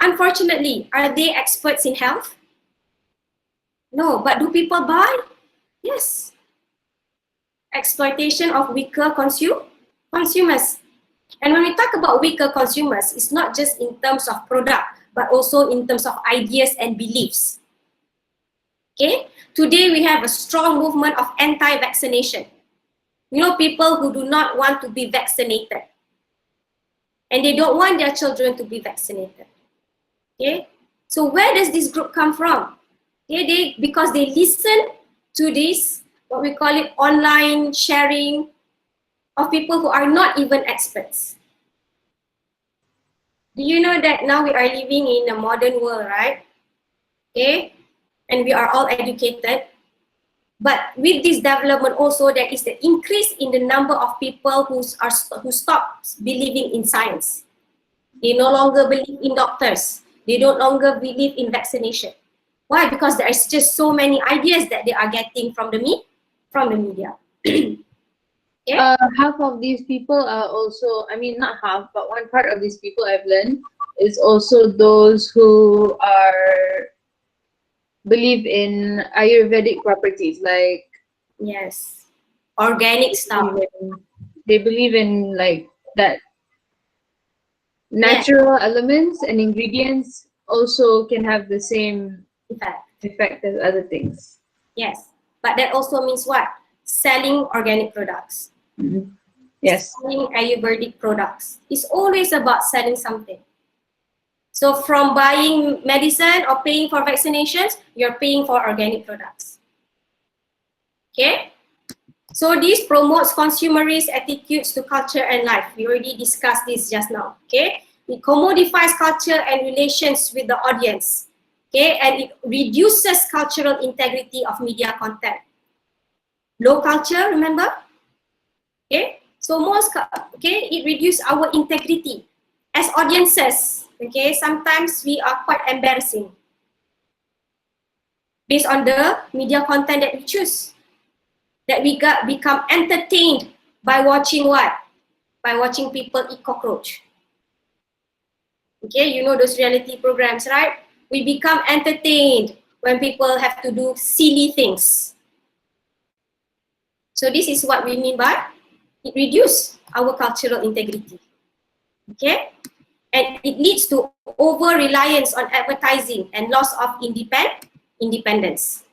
Unfortunately, are they experts in health? No, but do people buy? Yes. Exploitation of weaker consumers. And when we talk about weaker consumers, it's not just in terms of product, but also in terms of ideas and beliefs. Okay? Today we have a strong movement of anti-vaccination. You know, people who do not want to be vaccinated. And they don't want their children to be vaccinated. Okay? So where does this group come from? Okay, because they listen to this, what we call it, online sharing of people who are not even experts. Do you know that now we are living in a modern world, right? Okay, and we are all educated. But with this development also, there is the increase in the number of people who stop believing in science. They no longer believe in doctors. They no longer believe in vaccination. Why? Because there is just so many ideas that they are getting from the media. Yeah. Half of these people are also, I mean, not half, but one part of these people I've learned is also those who are believe in Ayurvedic properties, like Yes. Organic stuff. they believe in like that Yes. natural elements and ingredients also can have the same In fact. effect as other things. Yes. But that also means what? Selling organic products. Yes. Selling Ayurvedic products. It's always about selling something. So from buying medicine or paying for vaccinations, you're paying for organic products. Okay? So this promotes consumerist attitudes to culture and life. We already discussed this just now. Okay? It commodifies culture and relations with the audience. Okay? And it reduces cultural integrity of media content. Low culture, remember? Okay? So it reduces our integrity. As audiences, okay, sometimes we are quite embarrassing based on the media content that we choose. That we become entertained by watching what? By watching people eat cockroach. Okay, you know those reality programs, right? We become entertained when people have to do silly things. So this is what we mean by it reduces our cultural integrity. Okay? And it leads to over-reliance on advertising and loss of independence.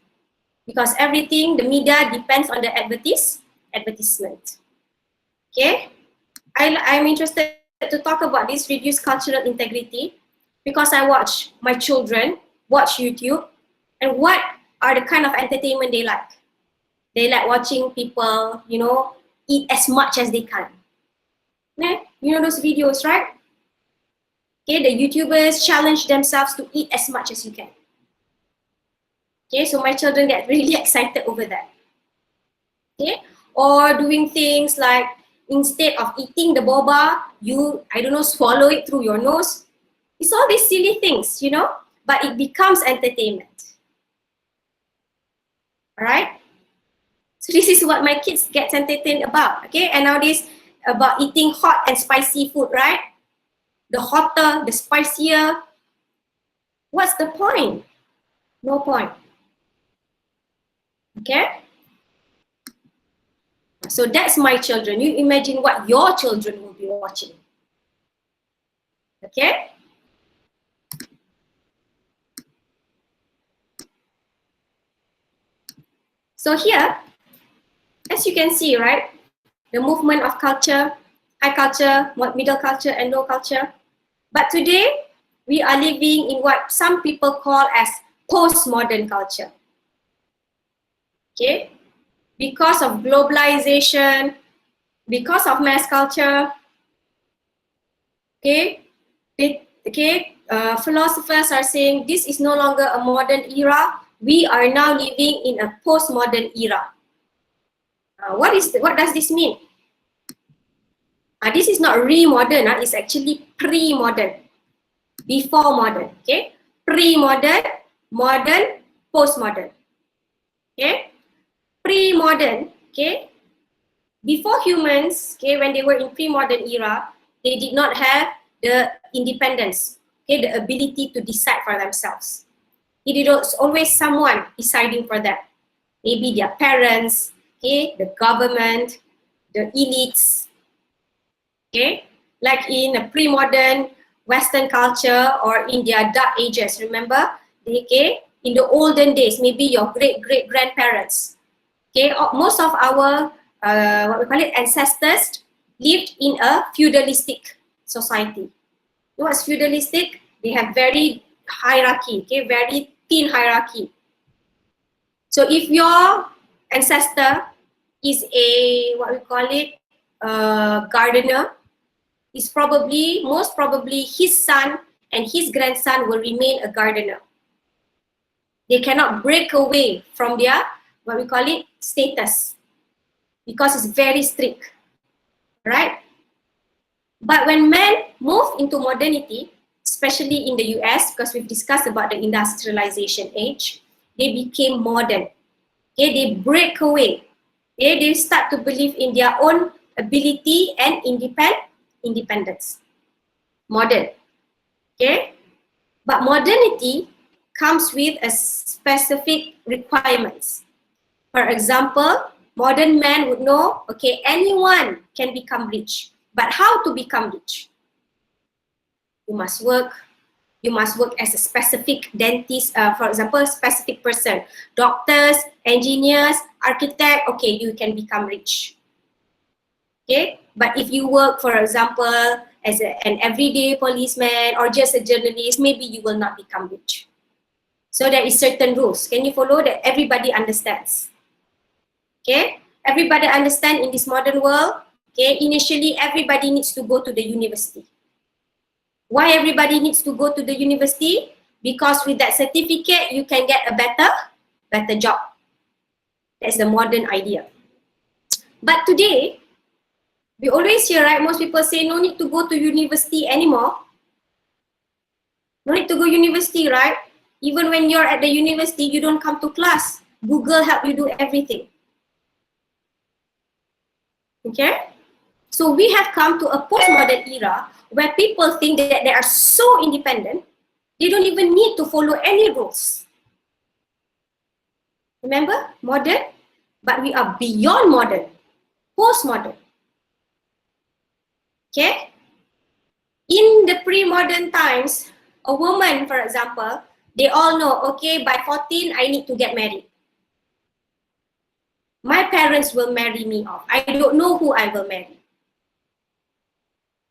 Because everything, the media depends on the advertisement. Okay? I'm interested to talk about this reduced cultural integrity because I watch my children watch YouTube and what are the kind of entertainment they like. They like watching people, you know, eat as much as they can. Yeah? You know those videos, right? Okay, the YouTubers challenge themselves to eat as much as you can. Okay, so my children get really excited over that. Okay, or doing things like instead of eating the boba, you, I don't know, swallow it through your nose. It's all these silly things, you know, but it becomes entertainment. All right? So this is what my kids get entertained about, okay? And nowadays, about eating hot and spicy food, right? The hotter, the spicier. What's the point? No point. Okay? So that's my children. You imagine what your children will be watching. Okay? So here, as you can see, right, the movement of culture, high culture, middle culture, and low culture. But today, we are living in what some people call as postmodern culture. Okay? Because of globalization, because of mass culture, okay, philosophers are saying this is no longer a modern era. We are now living in a postmodern era. What does this mean? This is not re-modern, it's actually pre-modern, before modern, okay? Pre-modern, modern, postmodern, okay? Pre-modern, okay? Before humans, okay, when they were in pre-modern era, they did not have the independence, okay, the ability to decide for themselves. It is always someone deciding for them. Maybe their parents, okay, the government, the elites, okay? Like in a pre-modern Western culture or in their dark ages, remember? Okay, in the olden days, maybe your great-great-grandparents, okay, most of our, what we call it, ancestors lived in a feudalistic society. You know what's feudalistic? They have very hierarchy, okay, very thin hierarchy. So if your ancestor is a, what we call it, gardener, is probably, most probably his son and his grandson will remain a gardener. They cannot break away from their, what we call it, status, because it's very strict, right? But when men move into modernity, especially in the US, because we've discussed about the industrialization age, they became modern. Okay, they break away. Okay, they start to believe in their own ability and independence. Modern. Okay, but modernity comes with a specific requirements. For example, modern man would know, okay, anyone can become rich, but how to become rich? You must work as a specific dentist, for example, specific person. Doctors, engineers, architect, okay, you can become rich. Okay, but if you work, for example, as an everyday policeman or just a journalist, maybe you will not become rich. So there is certain rules. Can you follow that everybody understands? Okay, everybody understand in this modern world. Okay, initially everybody needs to go to the university. Why everybody needs to go to the university? Because with that certificate, you can get a better job. That's the modern idea. But today, we always hear, right? Most people say no need to go to university anymore. No need to go university, right? Even when you're at the university, you don't come to class. Google help you do everything. Okay? So we have come to a postmodern era where people think that they are so independent, they don't even need to follow any rules. Remember, modern, but we are beyond modern, postmodern. Okay? In the pre-modern times, a woman, for example, they all know, okay, by 14, I need to get married. My parents will marry me off. I don't know who I will marry.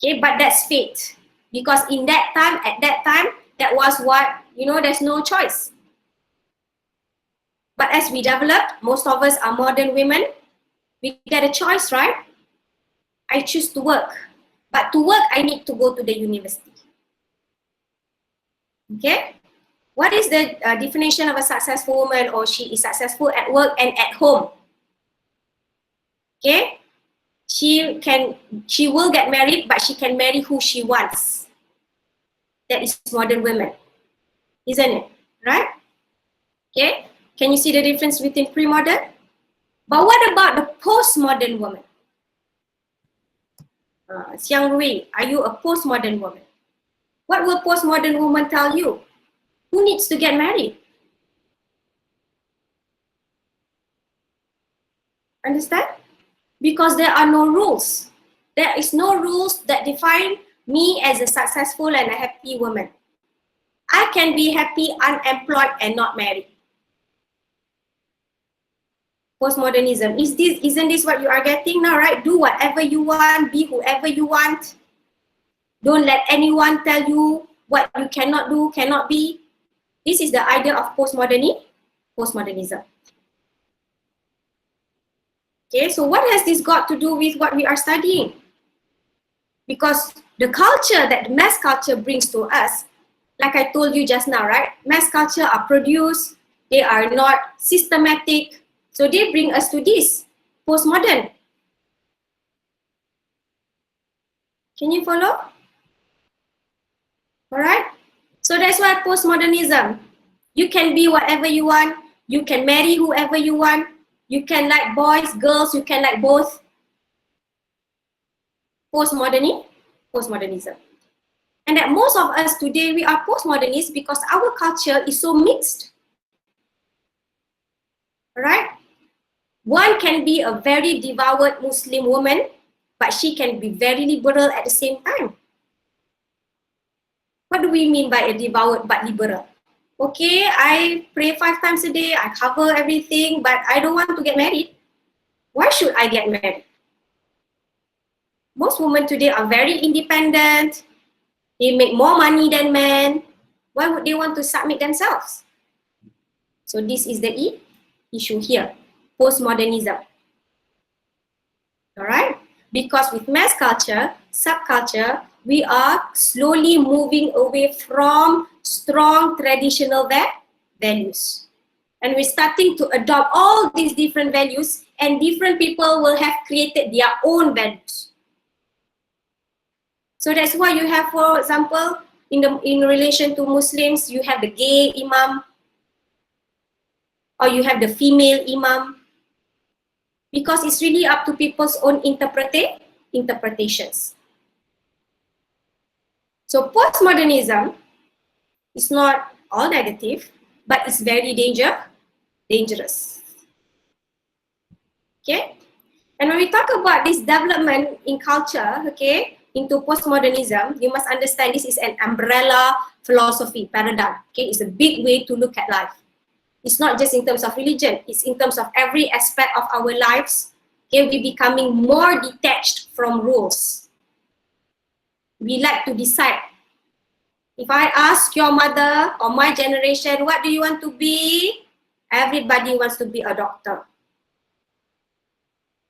Okay, but that's fate. Because in that time, at that time, that was what, there's no choice. But as we develop, most of us are modern women, we get a choice, right? I choose to work. But to work, I need to go to the university. Okay? What is the definition of a successful woman? Or she is successful at work and at home. Okay? She will get married, but she can marry who she wants. That is modern women, isn't it? Right? Okay? Can you see the difference between pre-modern? But what about the postmodern woman? Xiang Rui, are you a postmodern woman? What will postmodern woman tell you? Who needs to get married? Understand? Because there are no rules. There is no rules that define me as a successful and a happy woman. I can be happy, unemployed, and not married. Postmodernism. Isn't this what you are getting now, right? Do whatever you want, be whoever you want. Don't let anyone tell you what you cannot do, cannot be. This is the idea of postmodernism. Okay, so what has this got to do with what we are studying? Because the culture that the mass culture brings to us, like I told you just now, right? Mass culture are produced, they are not systematic, so they bring us to this, postmodern. Can you follow? All right? So that's why postmodernism. You can be whatever you want, you can marry whoever you want, you can like boys, girls, you can like both. Postmodernism. And that most of us today, we are postmodernists because our culture is so mixed. Right? One can be a very devout Muslim woman, but she can be very liberal at the same time. What do we mean by a devout but liberal? Okay, I pray 5 times a day, I cover everything, but I don't want to get married. Why should I get married? Most women today are very independent. They make more money than men. Why would they want to submit themselves? So this is the issue here, postmodernism. All right? Because with mass culture, subculture, we are slowly moving away from strong traditional values. And we're starting to adopt all these different values, and different people will have created their own values. So that's why you have, for example, in relation to Muslims, you have the gay imam, or you have the female imam, because it's really up to people's own interpretations. So postmodernism is not all negative, but it's very dangerous. Okay? And when we talk about this development in culture, okay, into postmodernism, you must understand this is an umbrella philosophy paradigm. Okay, it's a big way to look at life. It's not just in terms of religion, it's in terms of every aspect of our lives. Okay, we're becoming more detached from rules. We like to decide. If I ask your mother or my generation, what do you want to be? Everybody wants to be a doctor.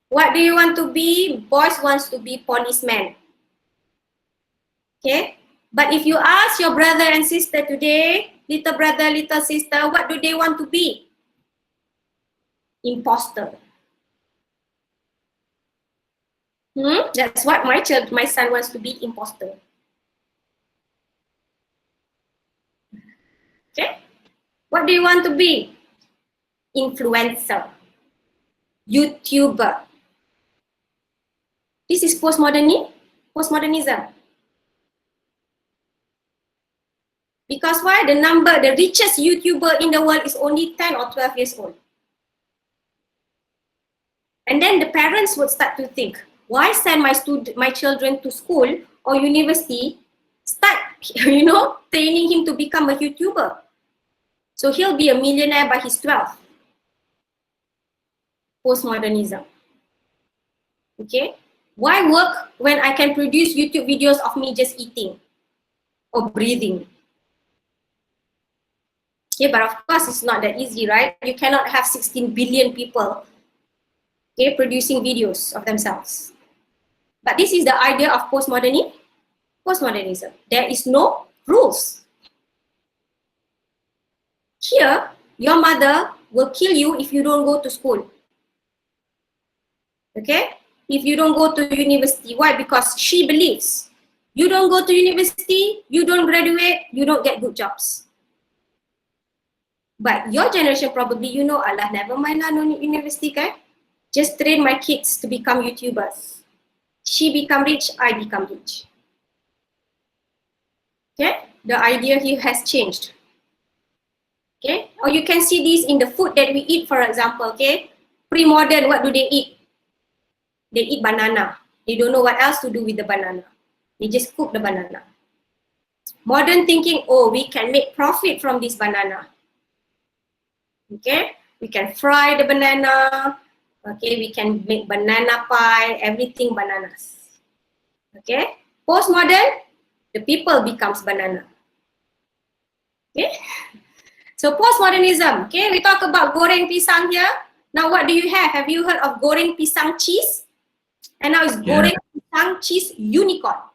What do you want to be? Boys wants to be policemen. Okay? But if you ask your brother and sister today, little brother, little sister, what do they want to be? Imposter. That's what my son wants to be, imposter. Okay? What do you want to be? Influencer. YouTuber. This is postmodernism. Because why? The richest YouTuber in the world is only 10 or 12 years old. And then the parents would start to think, why send my children to school or university, start, training him to become a YouTuber. So he'll be a millionaire by his 12. Postmodernism. Okay? Why work when I can produce YouTube videos of me just eating or breathing? Okay, but of course it's not that easy, right? You cannot have 16 billion people, okay, producing videos of themselves. But this is the idea of postmodernism. There is no rules. Here, your mother will kill you if you don't go to school. Okay? If you don't go to university. Why? Because she believes you don't go to university, you don't graduate, you don't get good jobs. But your generation probably, Allah, never mind lah, no need university, kan? Just train my kids to become YouTubers. She become rich, I become rich. Okay? The idea here has changed. Okay? Or you can see this in the food that we eat, for example, okay? Pre-modern, what do they eat? They eat banana. They don't know what else to do with the banana. They just cook the banana. Modern thinking, oh, we can make profit from this banana. Okay? We can fry the banana. Okay? We can make banana pie, everything bananas. Okay? Postmodern, the people becomes banana. Okay? So postmodernism, okay? We talk about goreng pisang here. Now what do you have? Have you heard of goreng pisang cheese? And now it's goreng pisang cheese unicorn.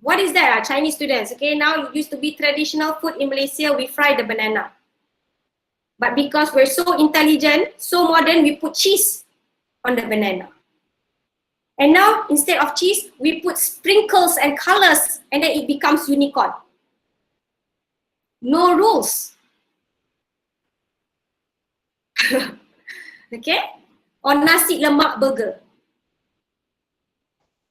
What is that? Chinese students, okay? Now it used to be traditional food in Malaysia, we fry the banana. But because we're so intelligent, so modern, we put cheese on the banana. And now, instead of cheese, we put sprinkles and colors, and then it becomes unicorn. No rules. Okay? Or nasi lemak burger.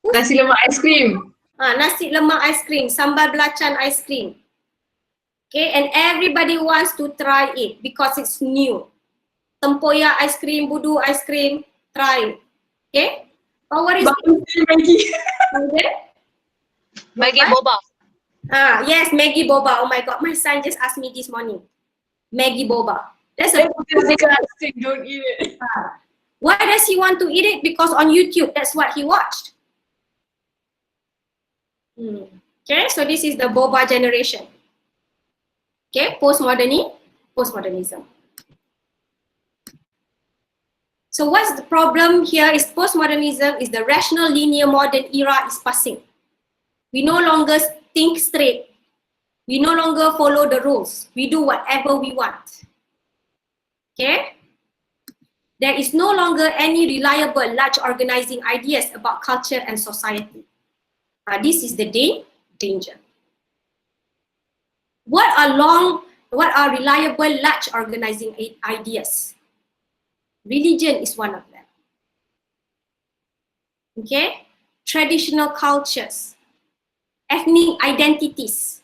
Nasi lemak ice cream. Nasi lemak ice cream, sambal belacan ice cream. Okay, and everybody wants to try it because it's new. Tempoyak ice cream, budu ice cream, try it. Okay? Oh, what is Maggie. Maggie boba. Yes, Maggie boba. Oh my God, my son just asked me this morning. Maggie boba. That's a disgusting. Don't eat it. Why does he want to eat it? Because on YouTube, that's what he watched. Okay, so this is the boba generation. Okay, postmodernism. So what's the problem here is postmodernism is the rational linear modern era is passing. We no longer think straight. We no longer follow the rules. We do whatever we want. Okay? There is no longer any reliable large organizing ideas about culture and society. This is the danger. What are reliable large organizing ideas? Religion is one of them. Okay? Traditional cultures, ethnic identities,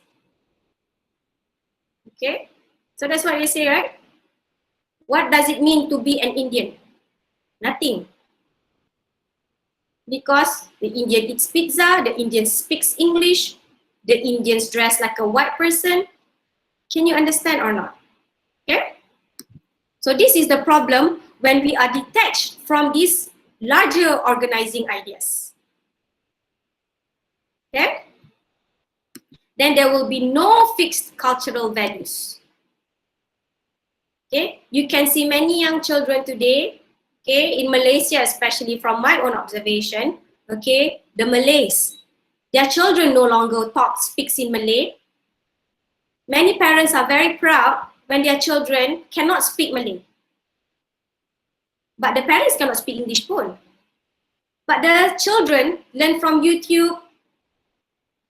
Okay, so that's what they say, right? What does it mean to be an Indian? Nothing. Because the Indian eats pizza, the Indian speaks English, the Indians dress like a white person. Can you understand or not? Okay? So this is the problem when we are detached from these larger organizing ideas. Okay? Then there will be no fixed cultural values. Okay? You can see many young children today, okay, in Malaysia, especially from my own observation, okay, the Malays, their children no longer speaks in Malay. Many parents are very proud when their children cannot speak Malay. But the parents cannot speak English pun. But the children learn from YouTube.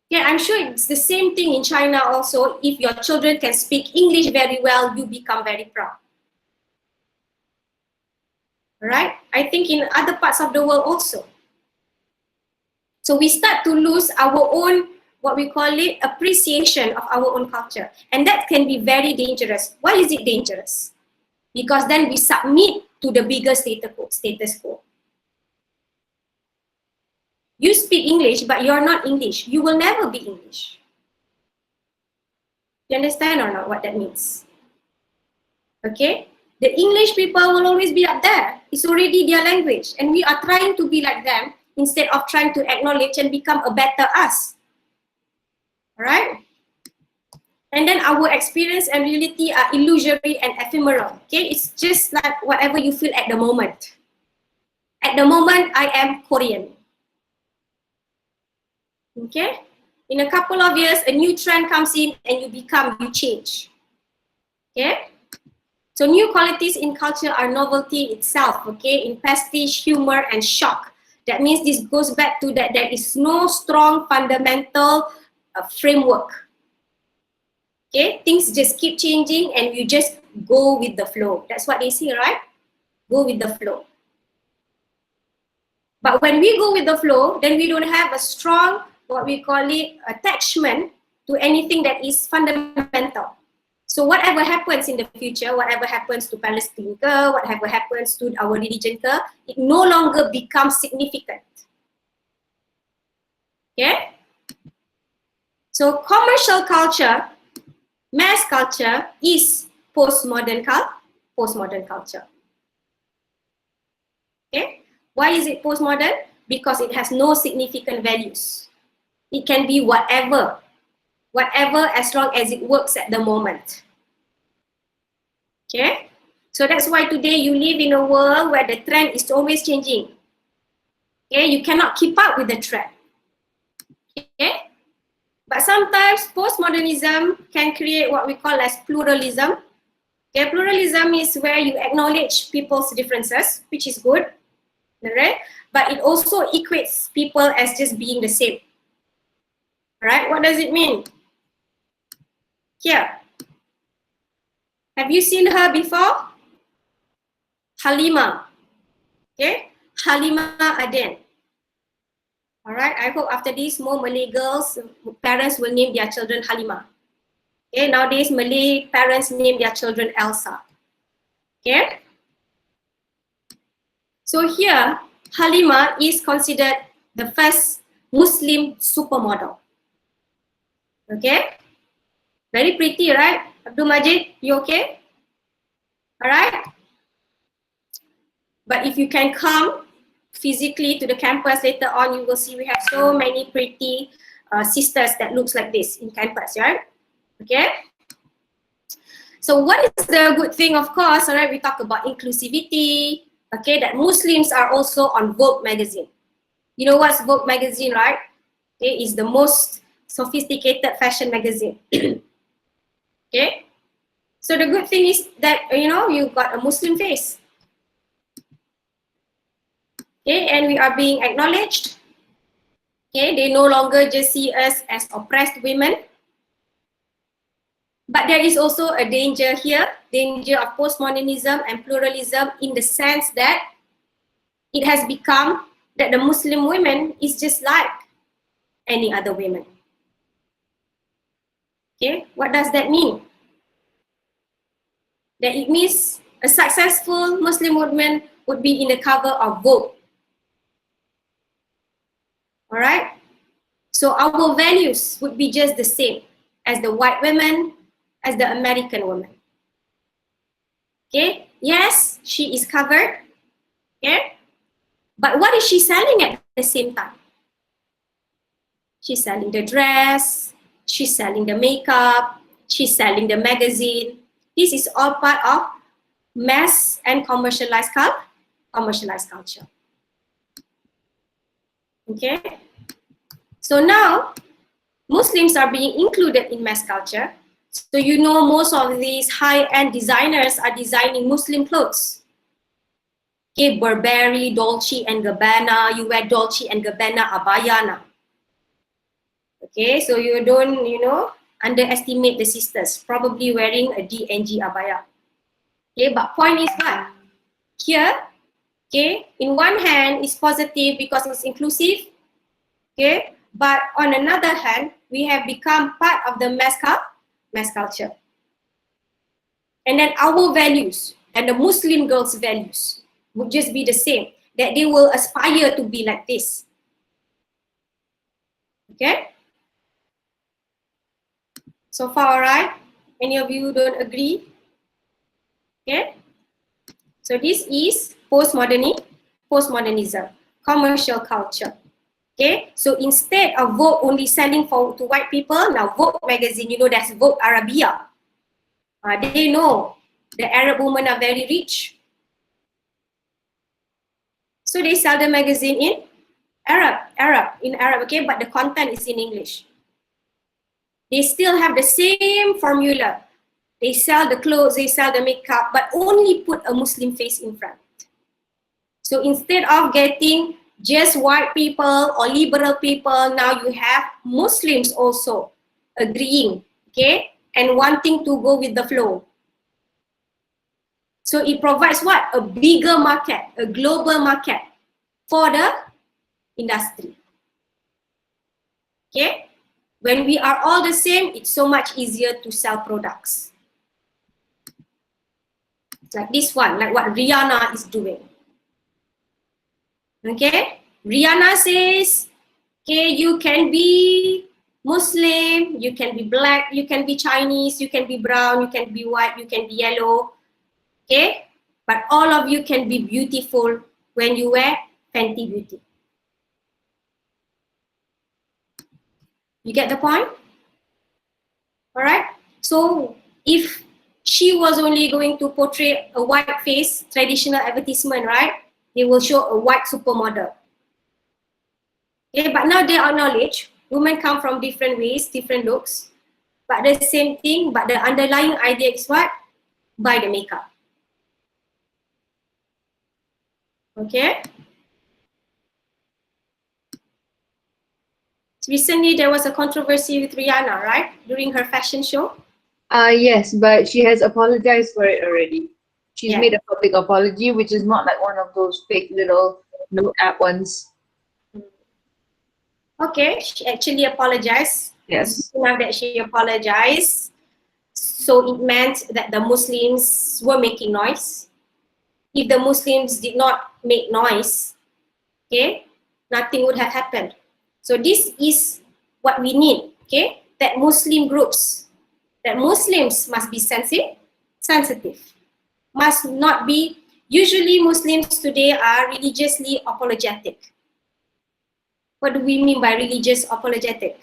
Yeah, I'm sure it's the same thing in China also. If your children can speak English very well, you become very proud. Right? I think in other parts of the world also. So we start to lose our own, what we call it, appreciation of our own culture. And that can be very dangerous. Why is it dangerous? Because then we submit to the bigger status quo. You speak English, but you're not English. You will never be English. You understand or not what that means? Okay? The English people will always be up there. It's already their language. And we are trying to be like them instead of trying to acknowledge and become a better us. Alright? And then our experience and reality are illusory and ephemeral. Okay? It's just like whatever you feel at the moment. At the moment, I am Korean. Okay? In a couple of years, a new trend comes in and you change. Okay? So new qualities in culture are novelty itself, okay? In pastiche, humor, and shock. That means this goes back to that there is no strong fundamental framework. Okay? Things just keep changing and you just go with the flow. That's what they say, right? Go with the flow. But when we go with the flow, then we don't have a strong, what we call it, attachment to anything that is fundamental. So whatever happens in the future, whatever happens to Palestine, whatever happens to our religion, it no longer becomes significant. Okay? So commercial culture, mass culture is postmodern culture. Okay? Why is it postmodern? Because it has no significant values. It can be whatever as long as it works at the moment. Okay? So that's why today you live in a world where the trend is always changing. Okay? You cannot keep up with the trend. Okay? But sometimes postmodernism can create what we call as pluralism. Okay? Pluralism is where you acknowledge people's differences, which is good. Right? But it also equates people as just being the same. Right? What does it mean? Here. Have you seen her before? Halima. Okay? Halima Aden. Alright, I hope after this, more Malay girls, parents will name their children Halima. Okay, nowadays Malay parents name their children Elsa. Okay? So here, Halima is considered the first Muslim supermodel. Okay? Very pretty, right? Abdul Majid, you okay? Alright? But if you can come physically to the campus later on, you will see we have so many pretty sisters that looks like this in campus, right? Okay? So what is the good thing, of course, all right, we talk about inclusivity, okay, that Muslims are also on Vogue magazine. You know what's Vogue magazine, right? Okay, it's the most sophisticated fashion magazine. Okay? So the good thing is that, you know, you got a Muslim face. Okay, and we are being acknowledged. Okay, they no longer just see us as oppressed women. But there is also a danger here, danger of postmodernism and pluralism in the sense that it has become that the Muslim women is just like any other women. Okay, what does that mean? that it means a successful Muslim woman would be in the cover of Vogue. All right? So our values would be just the same as the white women, as the American woman. Okay? Yes, she is covered. Okay? But what is she selling at the same time? She's selling the dress, she's selling the makeup, she's selling the magazine. This is all part of mass and commercialized culture. Okay? So now, Muslims are being included in mass culture. So you know most of these high-end designers are designing Muslim clothes. Okay, Burberry, Dolce and Gabbana, you wear Dolce and Gabbana abaya now. Okay, so you don't, underestimate the sisters, probably wearing a DNG abaya. Okay, but point is what? Here, okay, in one hand, it's positive because it's inclusive. Okay, but on another hand, we have become part of the mass culture. And then our values and the Muslim girls' values would just be the same, that they will aspire to be like this. Okay? So far, all right? Any of you don't agree? Okay? So this is postmodernism, commercial culture. Okay? So instead of Vogue only selling to white people, now Vogue magazine, that's Vogue Arabia. They know the Arab women are very rich. So they sell the magazine in Arab, okay, but the content is in English. They still have the same formula. They sell the clothes, they sell the makeup, but only put a Muslim face in front. So instead of getting just white people or liberal people, now you have Muslims also agreeing, okay, and wanting to go with the flow. So it provides what? A bigger market, a global market for the industry. Okay? When we are all the same, it's so much easier to sell products. Like this one, like what Rihanna is doing. Okay? Rihanna says, okay, you can be Muslim, you can be black, you can be Chinese, you can be brown, you can be white, you can be yellow. Okay? But all of you can be beautiful when you wear Fenty Beauty. You get the point? All right? So if she was only going to portray a white face, traditional advertisement, right? They will show a white supermodel. Okay, but now they acknowledge women come from different ways, different looks, but the same thing, but the underlying idea is what? Buy the makeup. Okay? Recently, there was a controversy with Rihanna, right? During her fashion show. Yes, but she has apologized for it already. She's Yeah. made a public apology, which is not like one of those fake little note app ones. Okay, she actually apologized. Yes. Now that she apologized, so it meant that the Muslims were making noise. If the Muslims did not make noise, okay, nothing would have happened. So this is what we need, okay, that Muslim groups, that Muslims must be sensitive, must not be, usually Muslims today are religiously apologetic. What do we mean by religious apologetic?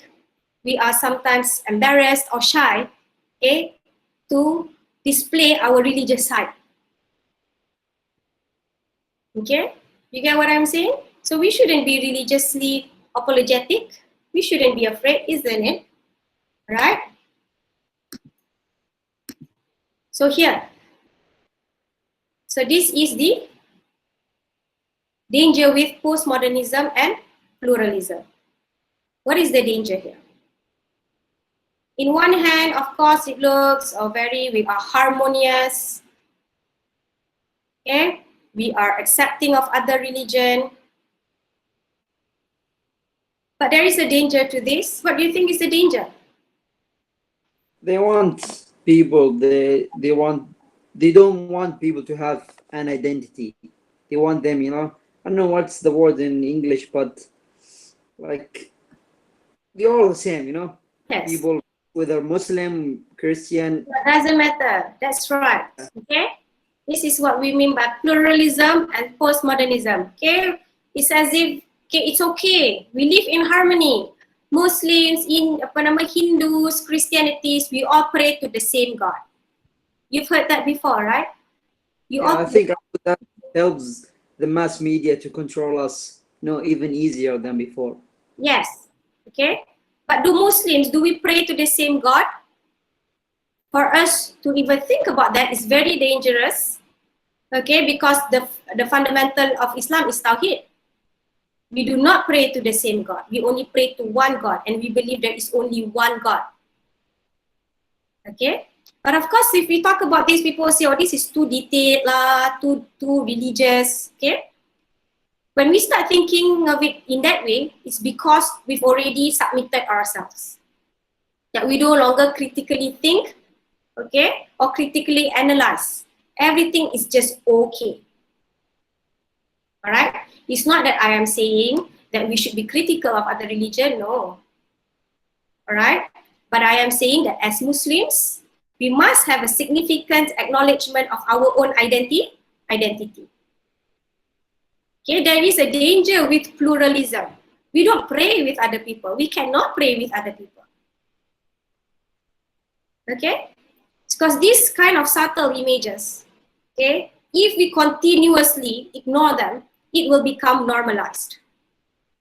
We are sometimes embarrassed or shy, okay, to display our religious side. Okay, you get what I'm saying? So we shouldn't be religiously apologetic. We shouldn't be afraid, isn't it? Right? So here, so this is the danger with postmodernism and pluralism. What is the danger here? In one hand, of course, it looks we are harmonious. Okay, we are accepting of other religion. But there is a danger to this. What do you think is the danger? They want people, they want they don't want people to have an identity. They want them, you know, I don't know what's the word in English, but like they're all the same, you know. Yes. People, whether Muslim, Christian. It doesn't matter. That's right. Okay. This is what we mean by pluralism and postmodernism. Okay. It's as if it's okay. We live in harmony. Muslims, Hindus, Christianities, we all pray to the same God. You've heard that before, right? I think that helps the mass media to control us, you know, even easier than before. Yes. Okay. But do we pray to the same God? For us to even think about that is very dangerous. Okay, because the fundamental of Islam is Tawheed. We do not pray to the same God. We only pray to one God, and we believe there is only one God. Okay? But of course, if we talk about this, people say, oh, this is too detailed, too religious. Okay? When we start thinking of it in that way, it's because we've already submitted ourselves. That we no longer critically think, okay, or critically analyze. Everything is just okay. All right? It's not that I am saying that we should be critical of other religion, no. All right? But I am saying that as Muslims, we must have a significant acknowledgement of our own identity. Okay, there is a danger with pluralism. We don't pray with other people. We cannot pray with other people. Okay? Because these kind of subtle images, okay, if we continuously ignore them, it will become normalized.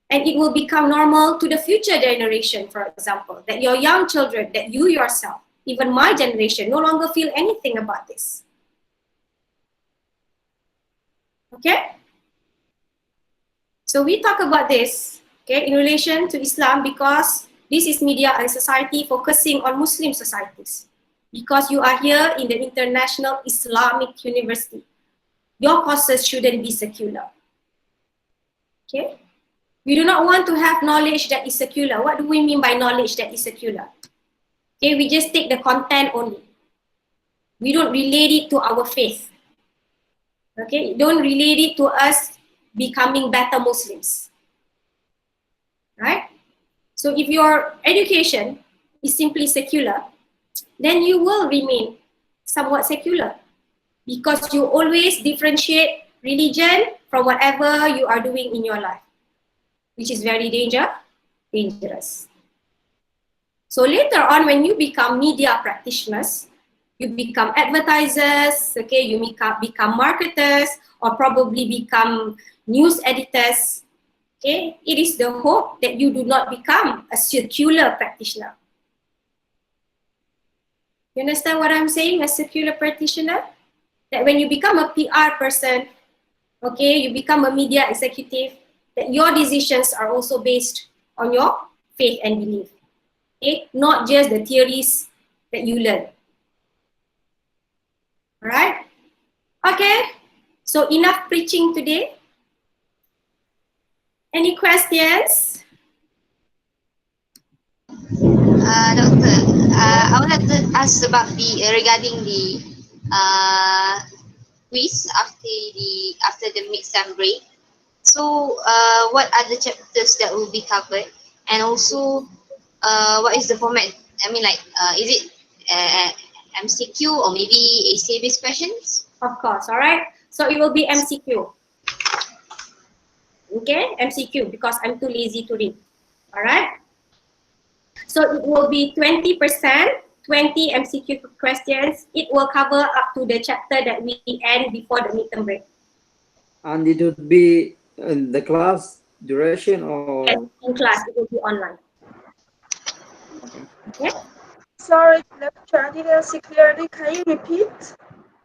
And it will become normal to the future generation, for example, that your young children, that you yourself, even my generation, no longer feel anything about this. Okay? So we talk about this, okay, in relation to Islam because this is media and society focusing on Muslim societies. Because you are here in the International Islamic University. Your courses shouldn't be secular. Okay? We do not want to have knowledge that is secular. What do we mean by knowledge that is secular? Okay, we just take the content only. We don't relate it to our faith. Okay, don't relate it to us becoming better Muslims. Right? So if your education is simply secular, then you will remain somewhat secular because you always differentiate religion from whatever you are doing in your life, which is very dangerous. So later on, when you become media practitioners, you become advertisers, okay, you become marketers, or probably become news editors, okay, it is the hope that you do not become a secular practitioner. You understand what I'm saying, a secular practitioner? That when you become a PR person, okay, you become a media executive, that your decisions are also based on your faith and belief, okay? Not just the theories that you learn. All right? Okay, so enough preaching today. Any questions? Doctor, I would like to ask about regarding the quiz after the midterm break. So, what are the chapters that will be covered, and also, what is the format? I mean, like, is it MCQ or maybe essay-based questions? Of course, all right. So it will be MCQ. Okay, MCQ because I'm too lazy to read. All right. So it will be 20%, 20 MCQ questions. It will cover up to the chapter that we end before the midterm break. And it would be in the class duration or? Yes, in class, it will be online. Okay. Sorry, lecture, I didn't see clearly. Can you repeat?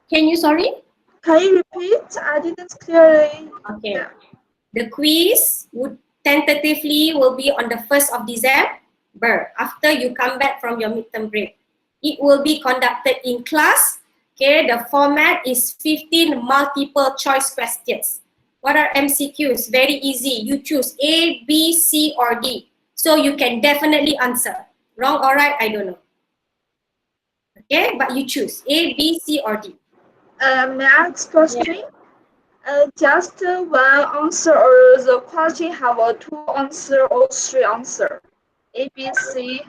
Can you, sorry? Can you repeat? I didn't clearly. Okay. Yeah. The quiz would tentatively will be on the 1st of December after you come back from your midterm break. It will be conducted in class. Okay, the format is 15 multiple choice questions. What are MCQs? Very easy. You choose A, B, C, or D. So you can definitely answer. Wrong or right, I don't know. Okay, but you choose A, B, C, or D. May I ask question? Just one answer, or the question have a two answer or three answer? A, B, C.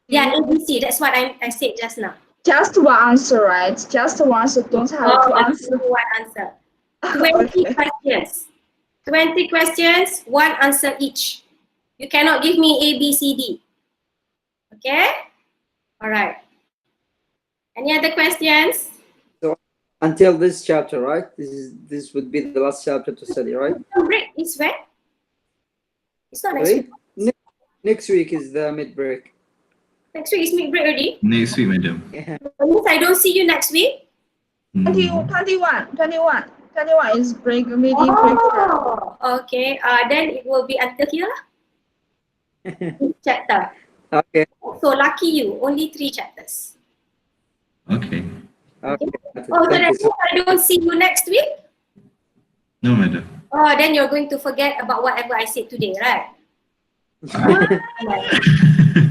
Yeah, ABC. That's what I said just now. Just one answer, right? Just one answer. Don't have two answer. One answer. 20 questions. 20 questions, one answer each. You cannot give me A, B, C, D. Okay? All right. Any other questions? So until this chapter, right? This would be the last chapter to study, right? Break is when? It's not next week. Next week is the mid break. Next week is mid-break already. Next week, madam. Yeah. That means I don't see you next week. 21 is break, midi break. Oh, okay. Then it will be until here lah. This chapter. Okay. So lucky you, only 3 chapters. Okay. Okay. Oh, so Thank that you so means I don't see you next week. No, madam. Oh, then you're going to forget about whatever I said today, right?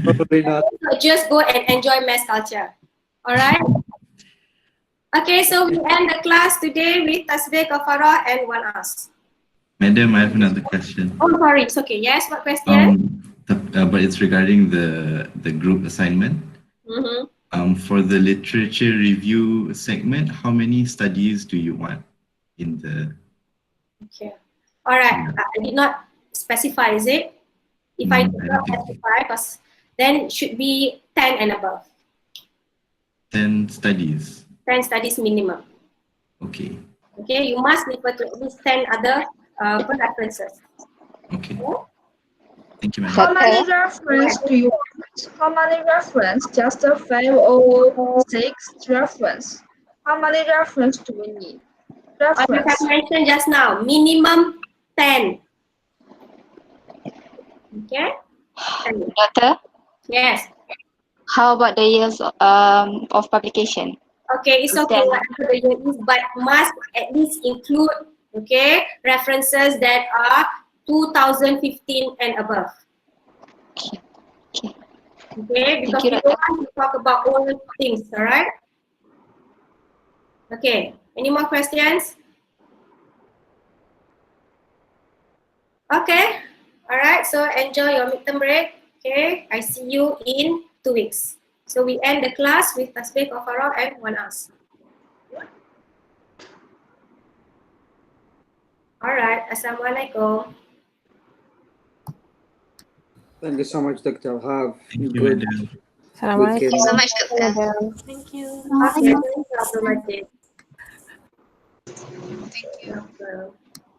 Probably not. So just go and enjoy mass culture. All right. Okay, so we end the class today with tasbih, kafarah, and one ask. Madam, I have another question. Oh, sorry. It's okay. Yes. What question? But it's regarding the group assignment. For the literature review segment, how many studies do you want in the? Okay. All right. I did not specify, is it? If I did not specify, because then it should be 10 and above. 10 studies. 10 studies minimum. Okay. Okay. You must refer to at least 10 other references. Okay. Thank you, madam. How many reference do you want? How many reference? Just 5 or 6 reference. How many reference do we need? As I Reference. mentioned just now, minimum 10. Okay? 10. Doctor, Yes. how about the years of publication? Okay, it's okay Then- whatever the year is, but must at least include, okay, references that are 2015 and above. Okay. Okay, because you, we don't want to talk about all things, all right? Okay, any more questions? Okay, all right, so enjoy your midterm break. Okay, I see you in 2 weeks. So we end the class with tasbih, kafarah, and one ask. All right, Assalamualaikum. Thank you so much, Dr. Have Thank you, good madam. Thank you so weekend. much, Doctor. Thank you. Okay, thank you, Abdul Majid. Thank you. Okay.